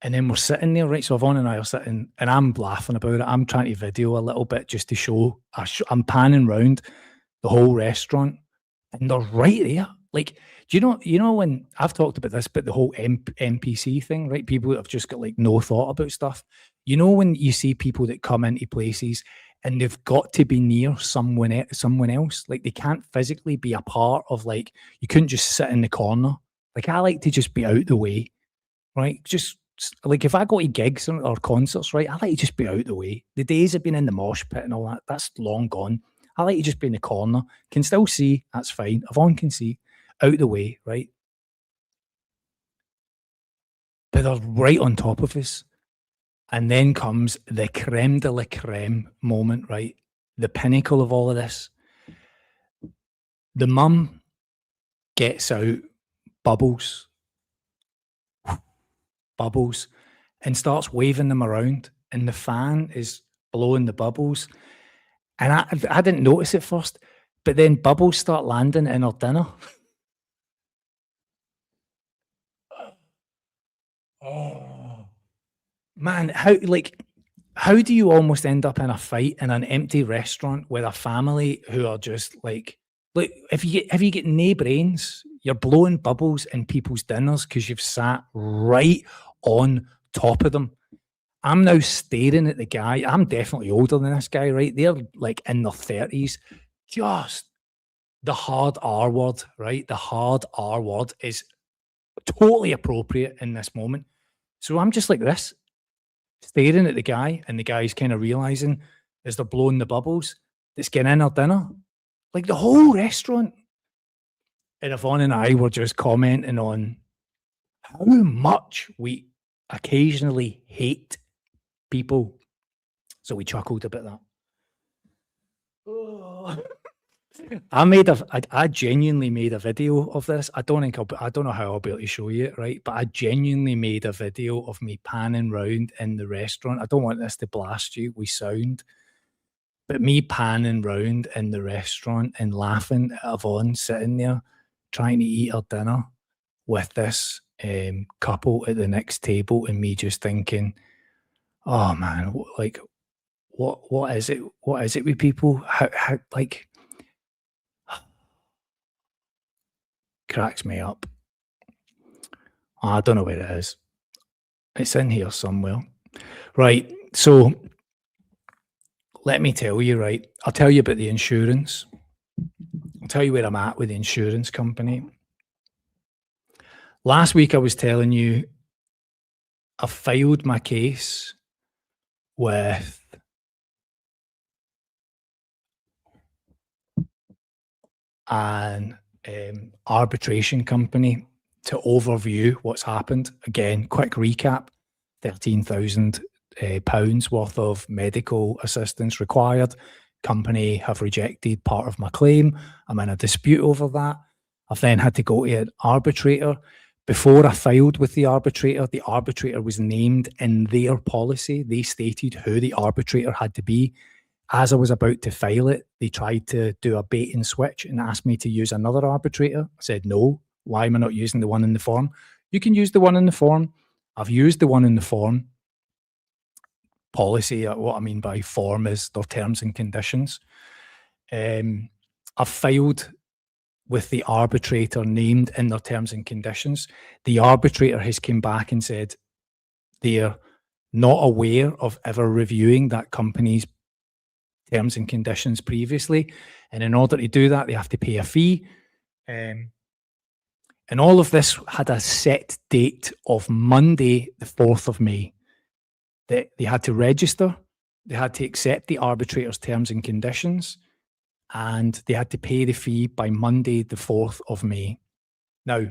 And then we're sitting there, right? So Yvonne and I are sitting, and I'm laughing about it. I'm trying to video a little bit just to show. I'm panning round the whole restaurant, and they're right there. Do you know when I've talked about this, but the whole NPC thing, right? People that have just got no thought about stuff. You know when you see people that come into places and they've got to be near someone else, they can't physically be a part of you couldn't just sit in the corner. I like to just be out the way, right? Just if I go to gigs or concerts, right, I like to just be out the way. The days of being in the mosh pit and all that, that's long gone. I like to just be in the corner. Can still see, that's fine. Yvonne can see. Out the way, right? But they're right on top of us. And then comes the creme de la creme moment, right? The pinnacle of all of this. The mum gets out bubbles, and starts waving them around. And the fan is blowing the bubbles. And I didn't notice it first, but then bubbles start landing in her dinner. Oh, man, how do you almost end up in a fight in an empty restaurant with a family who are just if you get no brains, you're blowing bubbles in people's dinners because you've sat right on top of them. I'm now staring at the guy. I'm definitely older than this guy, right? They're in their 30s. Just the hard R word, right? The hard R word is totally appropriate in this moment. So I'm just like this, staring at the guy, and the guy's kind of realizing as they're blowing the bubbles that's getting in our dinner. The whole restaurant. And Yvonne and I were just commenting on how much we occasionally hate people. So we chuckled about that. Oh. I genuinely made a video of this. I don't know how I'll be able to show you it, right? But I genuinely made a video of me panning round in the restaurant. I don't want this to blast you with sound, but me panning round in the restaurant and laughing at Yvonne sitting there trying to eat her dinner with this couple at the next table, and me just thinking, "Oh man, what is it? What is it with people? How like cracks me up." I don't know where it is. It's in here somewhere. Right. So let me tell you, right? I'll tell you about the insurance. I'll tell you where I'm at with the insurance company. Last week, I was telling you I filed my case with an arbitration company to overview what's happened. Again, quick recap: £13,000 worth of medical assistance required. Company have rejected part of my claim. I'm in a dispute over that. I've then had to go to an arbitrator. Before I filed with the arbitrator was named in their policy. They stated who the arbitrator had to be. As I was about to file it, they tried to do a bait and switch and asked me to use another arbitrator. I said, no, why am I not using the one in the form? You can use the one in the form. I've used the one in the form. Policy, what I mean by form is their terms and conditions. I've filed with the arbitrator named in their terms and conditions. The arbitrator has come back and said they're not aware of ever reviewing that company's terms and conditions previously. And in order to do that, they have to pay a fee. And all of this had a set date of Monday, the 4th of May. They had to register, they had to accept the arbitrator's terms and conditions, and they had to pay the fee by Monday, the 4th of May. Now,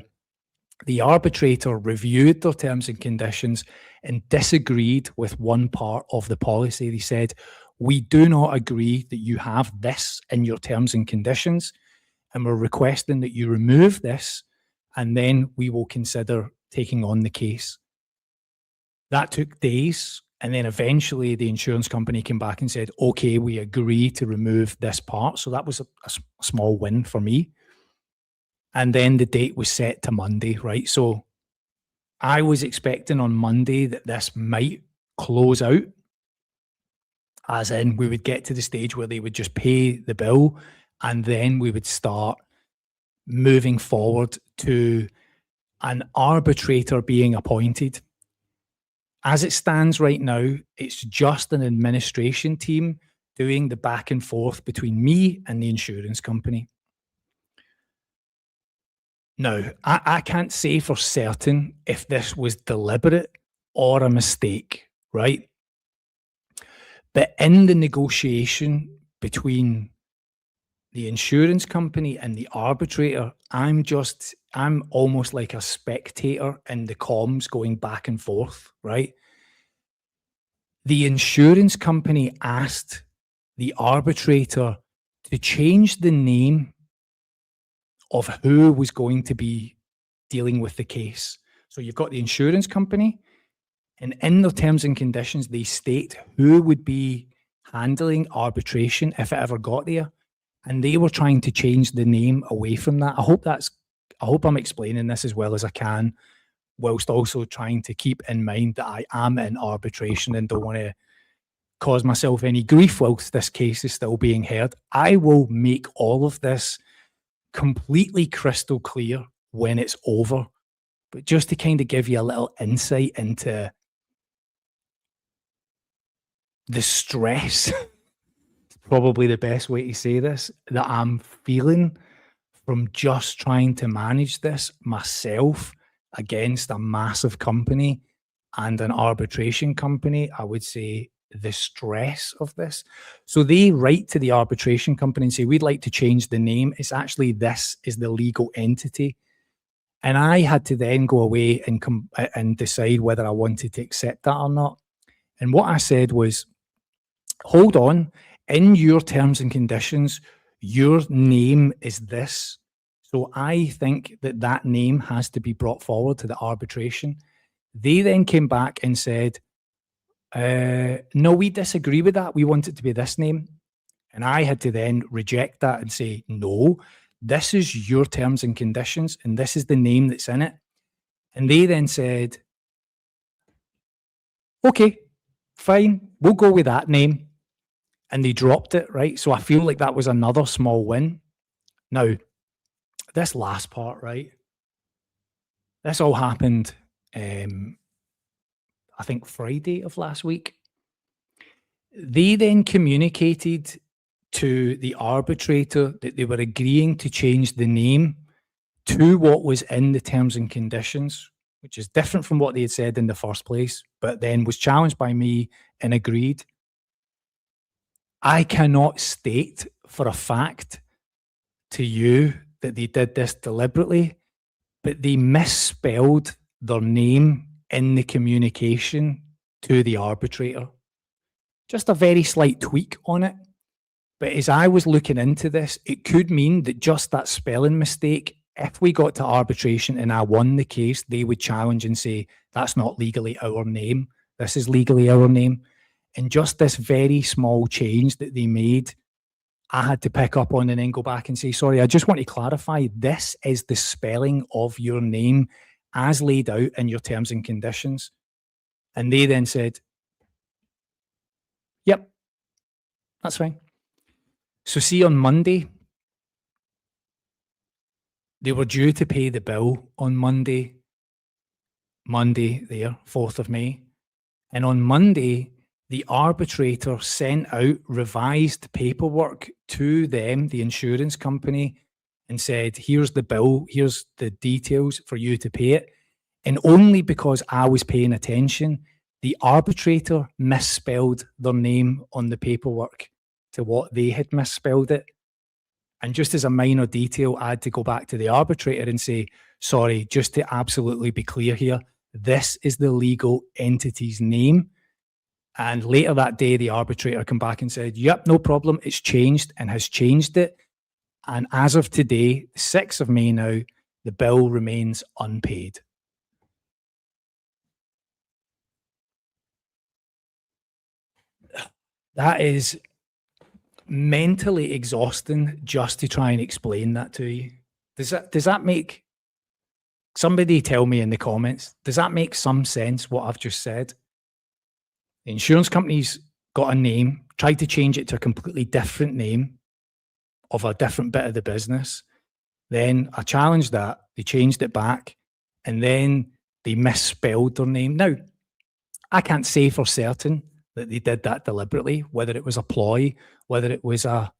the arbitrator reviewed their terms and conditions and disagreed with one part of the policy. They said, we do not agree that you have this in your terms and conditions, and we're requesting that you remove this, and then we will consider taking on the case. That took days. And then eventually the insurance company came back and said, okay, we agree to remove this part. So that was a small win for me. And then the date was set to Monday, right? So I was expecting on Monday that this might close out, as in we would get to the stage where they would just pay the bill, and then we would start moving forward to an arbitrator being appointed. As it stands right now, it's just an administration team doing the back and forth between me and the insurance company. Now, I can't say for certain if this was deliberate or a mistake, right? But in the negotiation between the insurance company and the arbitrator, I'm almost like a spectator in the comms going back and forth, right? The insurance company asked the arbitrator to change the name of who was going to be dealing with the case. So you've got the insurance company, and in their terms and conditions, they state who would be handling arbitration if it ever got there. And they were trying to change the name away from that. I hope I'm explaining this as well as I can, whilst also trying to keep in mind that I am in arbitration and don't want to cause myself any grief whilst this case is still being heard. I will make all of this completely crystal clear when it's over. But just to kind of give you a little insight into the stress, probably the best way to say this, that I'm feeling from just trying to manage this myself against a massive company and an arbitration company. I would say the stress of this. So they write to the arbitration company and say, we'd like to change the name. It's actually, this is the legal entity. And I had to then go away and decide whether I wanted to accept that or not. And what I said was, hold on, in your terms and conditions, your name is this. So I think that that name has to be brought forward to the arbitration. They then came back and said, no, we disagree with that. We want it to be this name. And I had to then reject that and say, no, this is your terms and conditions, and this is the name that's in it. And they then said, okay, fine, we'll go with that name. And they dropped it, right? So I feel like that was another small win. Now, this last part, right? This all happened, I think Friday of last week. They then communicated to the arbitrator that they were agreeing to change the name to what was in the terms and conditions, which is different from what they had said in the first place, but then was challenged by me and agreed. I cannot state for a fact to you that they did this deliberately, but they misspelled their name in the communication to the arbitrator. Just a very slight tweak on it. But as I was looking into this, it could mean that just that spelling mistake, if we got to arbitration and I won the case, they would challenge and say, that's not legally our name. This is legally our name. And just this very small change that they made, I had to pick up on and then go back and say, sorry, I just want to clarify, this is the spelling of your name as laid out in your terms and conditions. And they then said, yep, that's fine. So see, on Monday, they were due to pay the bill on Monday there, 4th of May. And on Monday, the arbitrator sent out revised paperwork to them, the insurance company, and said, here's the bill, here's the details for you to pay it. And only because I was paying attention, the arbitrator misspelled their name on the paperwork to what they had misspelled it. And just as a minor detail, I had to go back to the arbitrator and say, sorry, just to absolutely be clear here, this is the legal entity's name. And later that day, the arbitrator came back and said, yep, no problem, it's changed and has changed it. And as of today, 6th of May now, the bill remains unpaid. That is mentally exhausting just to try and explain that to you. Does that make, somebody tell me in the comments, does that make some sense what I've just said? The insurance company's got a name, tried to change it to a completely different name of a different bit of the business. Then I challenged that, they changed it back, and then they misspelled their name. Now, I can't say for certain that they did that deliberately, whether it was a ploy, whether it was a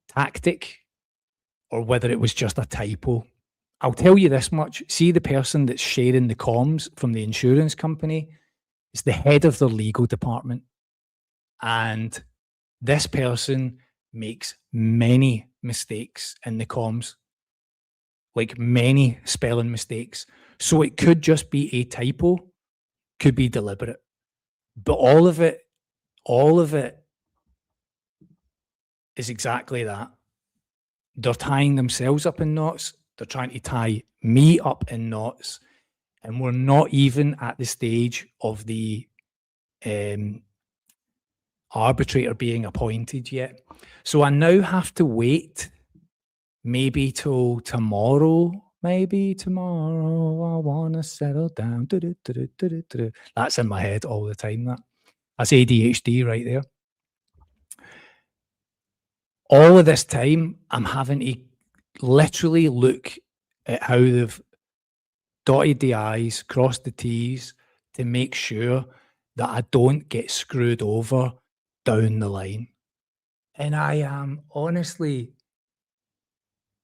tactic, or whether it was just a typo. I'll tell you this much. See, the person that's sharing the comms from the insurance company is the head of the legal department. And this person makes many mistakes in the comms, like many spelling mistakes. So it could just be a typo, could be deliberate. But all of it is exactly that. They're tying themselves up in knots. They're trying to tie me up in knots. And we're not even at the stage of the arbitrator being appointed yet. So I now have to wait maybe till tomorrow. Maybe tomorrow I want to settle down. That's in my head all the time. That's ADHD right there. All of this time, I'm having to literally look at how they've dotted the I's, crossed the T's to make sure that I don't get screwed over down the line. And I am honestly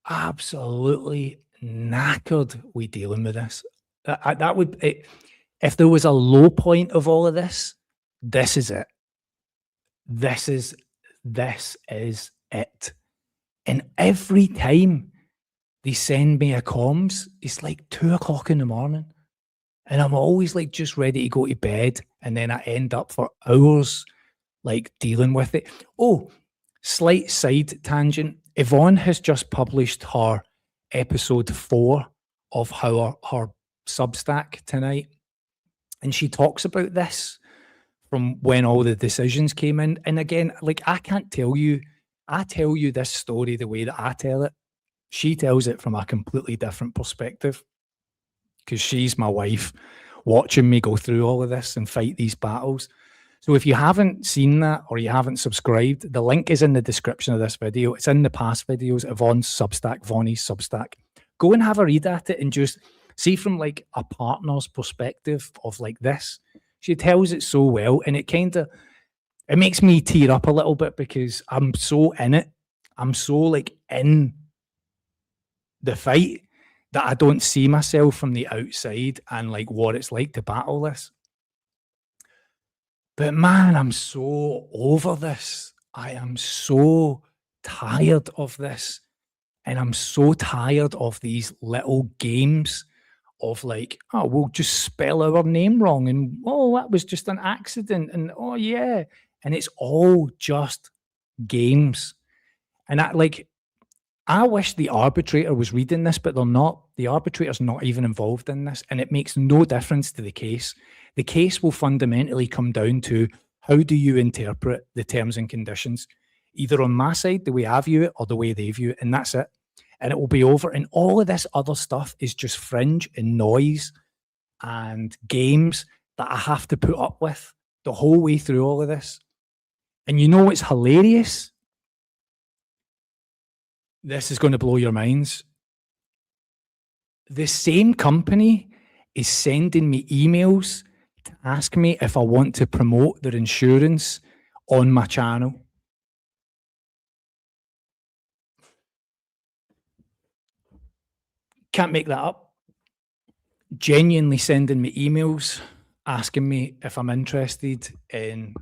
absolutely knackered with dealing with this. That would, if there was a low point of all of this, this is it. This is it. And every time they send me a comms, it's like 2 o'clock in the morning. And I'm always like just ready to go to bed. And then I end up for hours like dealing with it. Oh, slight side tangent. Yvonne has just published her episode 4 of her Substack tonight. And she talks about this from when all the decisions came in. And again, like I can't tell you, I tell you this story the way that I tell it. She tells it from a completely different perspective. because she's my wife watching me go through all of this and fight these battles. So if you haven't seen that or you haven't subscribed, the link is in the description of this video. It's in the past videos of Vonnie's Substack. Go and have a read at it and just see from like a partner's perspective of like this. She tells it so well, and it makes me tear up a little bit because I'm so in it. I'm so like in the fight that I don't see myself from the outside and like what it's like to battle this. But man, I'm so over this. I am so tired of this. And I'm so tired of these little games of like, oh, we'll just spell our name wrong. And oh, that was just an accident. And oh, yeah. And it's all just games. And I wish the arbitrator was reading this, but they're not. The arbitrator's not even involved in this. And it makes no difference to the case. The case will fundamentally come down to how do you interpret the terms and conditions, either on my side, the way I view it, or the way they view it, and that's it. And it will be over. And all of this other stuff is just fringe and noise and games that I have to put up with the whole way through all of this. And you know what's hilarious? This is going to blow your minds. The same company is sending me emails to ask me if I want to promote their insurance on my channel. Can't make that up. Genuinely sending me emails asking me if I'm interested in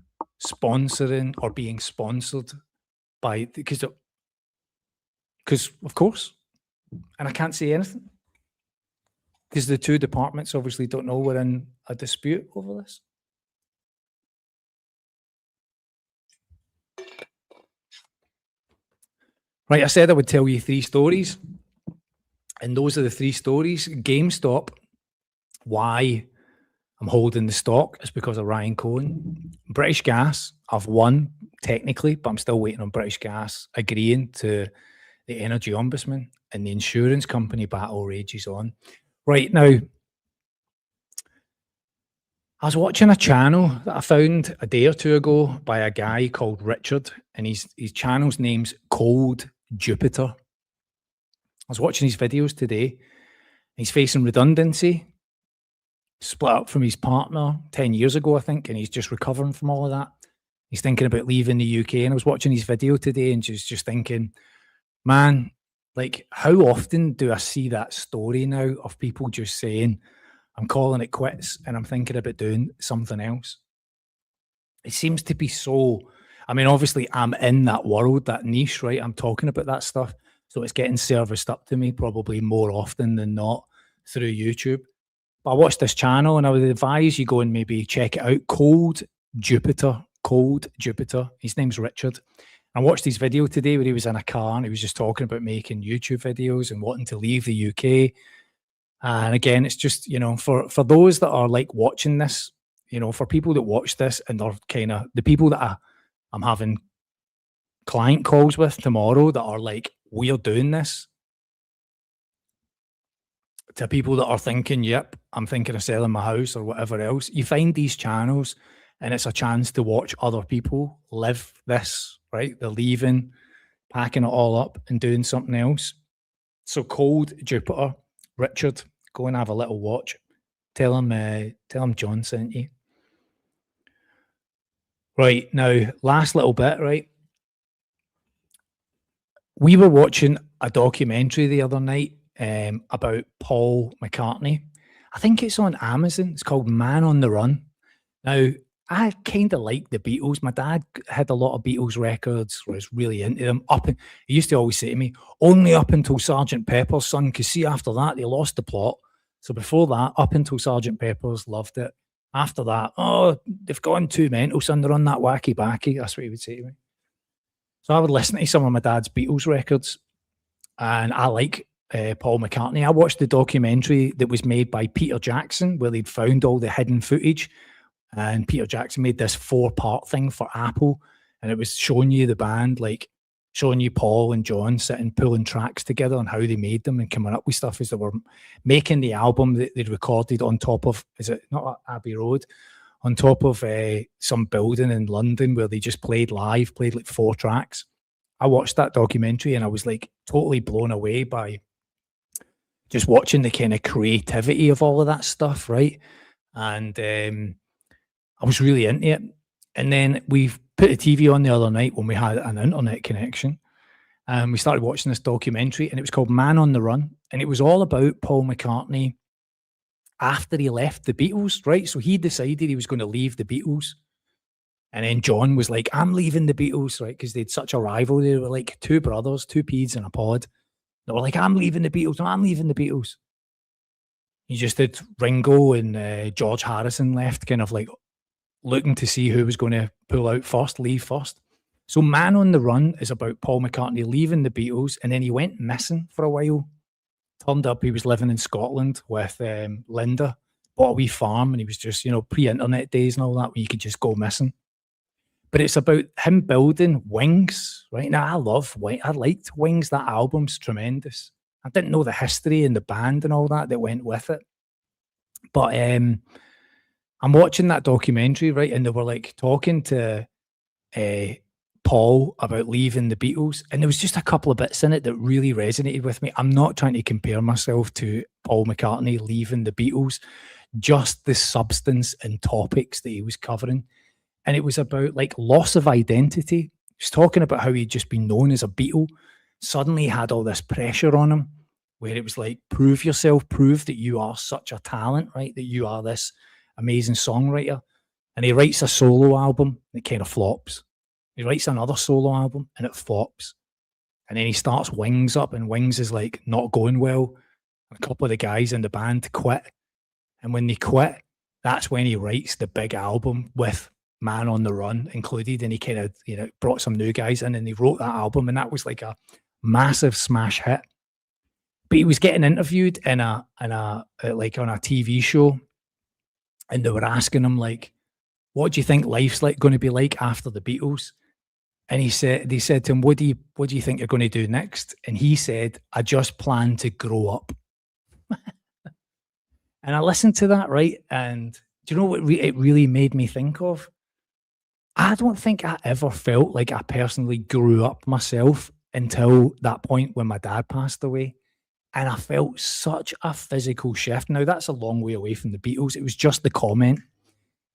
sponsoring or being sponsored by, because of course, and I can't say anything because the two departments obviously don't know we're in a dispute over this. Right, I said I would tell you 3 stories, and those are the 3 stories. GameStop, why I'm holding the stock is because of Ryan Cohen. British Gas, I've won technically, but I'm still waiting on British Gas agreeing to the energy ombudsman, and the insurance company battle rages on. Right now, I was watching a channel that I found a day or 2 ago by a guy called Richard, and his channel's name's Cold Jupiter. I was watching his videos today. He's facing redundancy, split up from his partner 10 years ago, I think, and he's just recovering from all of that. He's thinking about leaving the UK, and I was watching his video today and just thinking, man, like, how often do I see that story now of people just saying, I'm calling it quits and I'm thinking about doing something else? It seems to be so, I mean, obviously I'm in that world, that niche, right? I'm talking about that stuff. So it's getting serviced up to me probably more often than not through YouTube. But I watched this channel and I would advise you go and maybe check it out. Cold Jupiter. His name's Richard. I watched his video today where he was in a car and he was just talking about making YouTube videos and wanting to leave the UK. And again, it's just, you know, for those that are like watching this, you know, for people that watch this and they're kind of the people that I'm having client calls with tomorrow that are like, we're doing this, to people that are thinking, yep, I'm thinking of selling my house or whatever else. You find these channels and it's a chance to watch other people live this, right? They're leaving, packing it all up and doing something else. So Cold Jupiter, Richard, go and have a little watch. Tell him John sent you. Right, now, last little bit, right? We were watching a documentary the other night about Paul McCartney. I think it's on Amazon. It's called Man on the Run. Now, I kind of like the Beatles. My dad had a lot of Beatles records, was really into them. He used to always say to me, only up until Sergeant Pepper's, son, because see, after that, they lost the plot. So before that, up until Sergeant Pepper's, loved it. After that, oh, they've gone too mental, son, they're on that wacky backy. That's what he would say to me. So I would listen to some of my dad's Beatles records, and I like Paul McCartney. I watched the documentary that was made by Peter Jackson, where they'd found all the hidden footage. And Peter Jackson made this 4-part thing for Apple, and it was showing you the band like showing you Paul and John sitting pulling tracks together and how they made them and coming up with stuff as they were making the album that they'd recorded on top of, is it not Abbey Road, on top of some building in London where they just played live, played like 4 tracks. I watched that documentary and I was like totally blown away by just watching the kind of creativity of all of that stuff, right? And I was really into it. And then we put the TV on the other night when we had an internet connection, and we started watching this documentary, and it was called Man on the Run, and it was all about Paul McCartney after he left the Beatles, right? So he decided he was going to leave the Beatles, and then John was like, "I'm leaving the Beatles," right? Because they had such a rivalry. They were like 2 brothers, 2 peas in a pod. They were like, "I'm leaving the Beatles. No, I'm leaving the Beatles." You just did Ringo and George Harrison left, kind of like looking to see who was going to pull out first, leave first. So Man on the Run is about Paul McCartney leaving the Beatles, and then he went missing for a while. Turned up, he was living in Scotland with Linda, bought a wee farm, and he was just, pre-internet days and all that, where you could just go missing. But it's about him building Wings, right? Now, I liked Wings. That album's tremendous. I didn't know the history and the band and all that went with it. But I'm watching that documentary, right? And they were like talking to Paul about leaving the Beatles. And there was just a couple of bits in it that really resonated with me. I'm not trying to compare myself to Paul McCartney leaving the Beatles, just the substance and topics that he was covering. And it was about like loss of identity. He was talking about how he'd just been known as a Beatle. Suddenly he had all this pressure on him where it was like, prove yourself, prove that you are such a talent, right? That you are this amazing songwriter. And he writes a solo album that kind of flops. He writes another solo album and it flops. And then he starts Wings up, and Wings is like not going well. A couple of the guys in the band quit. And when they quit, that's when he writes the big album with Man on the Run included. And he kind of, brought some new guys in, and he wrote that album, and that was like a massive smash hit. But he was getting interviewed in a like on a TV show, and they were asking him like, "What do you think life's like going to be like after the Beatles?" And they said to him, "What do you think you're going to do next?" And he said, "I just plan to grow up." And I listened to that, right? And do you know what it really made me think of? I don't think I ever felt like I personally grew up myself until that point when my dad passed away. And I felt such a physical shift. Now, that's a long way away from the Beatles. It was just the comment.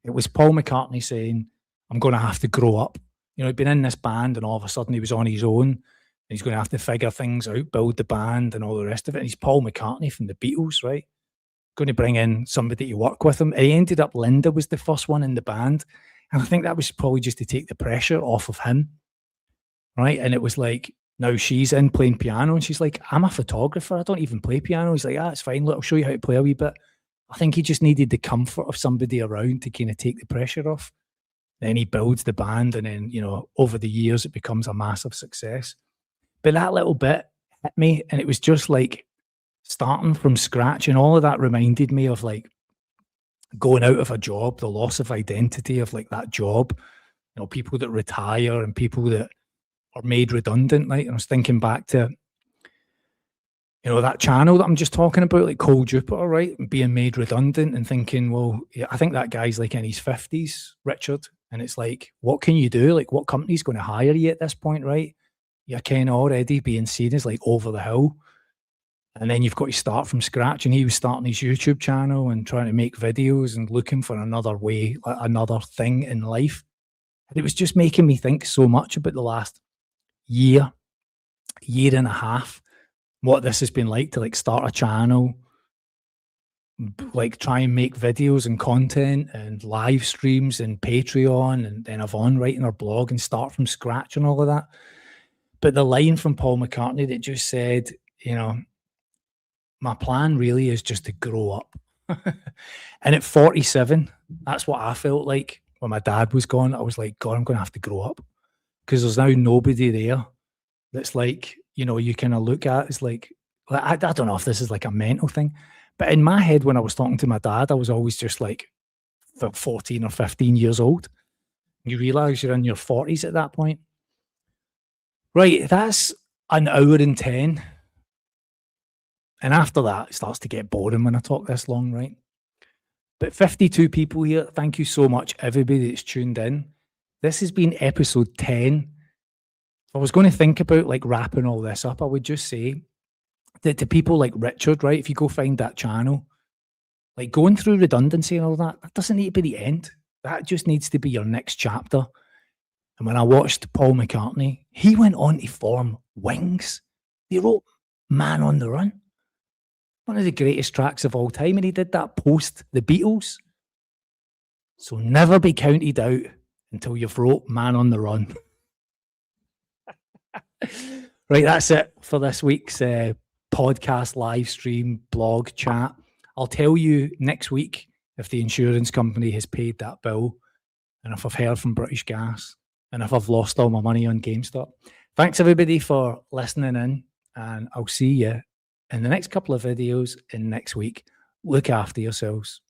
It was Paul McCartney saying, "I'm going to have to grow up." He'd been in this band, and all of a sudden he was on his own. And he's going to have to figure things out, build the band and all the rest of it. And he's Paul McCartney from the Beatles, right? Going to bring in somebody to work with him. And he ended up, Linda was the first one in the band. And I think that was probably just to take the pressure off of him, right? And it was like, now she's in playing piano, and she's like, "I'm a photographer. I don't even play piano." He's like, "It's fine. Look, I'll show you how to play a wee bit." I think he just needed the comfort of somebody around to kind of take the pressure off. Then he builds the band, and then, over the years, it becomes a massive success. But that little bit hit me, and it was just like starting from scratch. And all of that reminded me of like going out of a job, the loss of identity of like that job, people that retire and people that are made redundant. Like, and I was thinking back to, that channel that I'm just talking about, like Cold Jupiter, right? Being made redundant and thinking, well, yeah, I think that guy's like in his 50s, Richard. And it's like, what can you do? Like, what company's going to hire you at this point, right? You're kind of already being seen as like over the hill. And then you've got to start from scratch. And he was starting his YouTube channel and trying to make videos and looking for another way, like another thing in life. And it was just making me think so much about the last year and a half, what this has been like to like start a channel, like try and make videos and content and live streams and Patreon, and then Yvonne writing her blog and start from scratch and all of that. But the line from Paul McCartney that just said, my plan really is just to grow up. And at 47, that's what I felt like when my dad was gone. I was like, God, I'm going to have to grow up, because there's now nobody there that's like, you kind of look at as like I don't know if this is like a mental thing, but in my head, when I was talking to my dad, I was always just like 14 or 15 years old. You realize you're in your 40s at that point. Right, that's an hour and 10. And after that, it starts to get boring when I talk this long, right? But 52 people here. Thank you so much, everybody that's tuned in. This has been episode 10. If I was going to think about like wrapping all this up, I would just say that to people like Richard, right? If you go find that channel, like going through redundancy and all that, that doesn't need to be the end. That just needs to be your next chapter. And when I watched Paul McCartney, he went on to form Wings. He wrote Man on the Run, one of the greatest tracks of all time, and he did that post the Beatles. So never be counted out until you've wrote Man on the Run. Right, that's it for this week's podcast, live stream, blog, chat. I'll tell you next week if the insurance company has paid that bill and if I've heard from British Gas and if I've lost all my money on GameStop. Thanks, everybody, for listening in, and I'll see you in the next couple of videos in next week. Look after yourselves.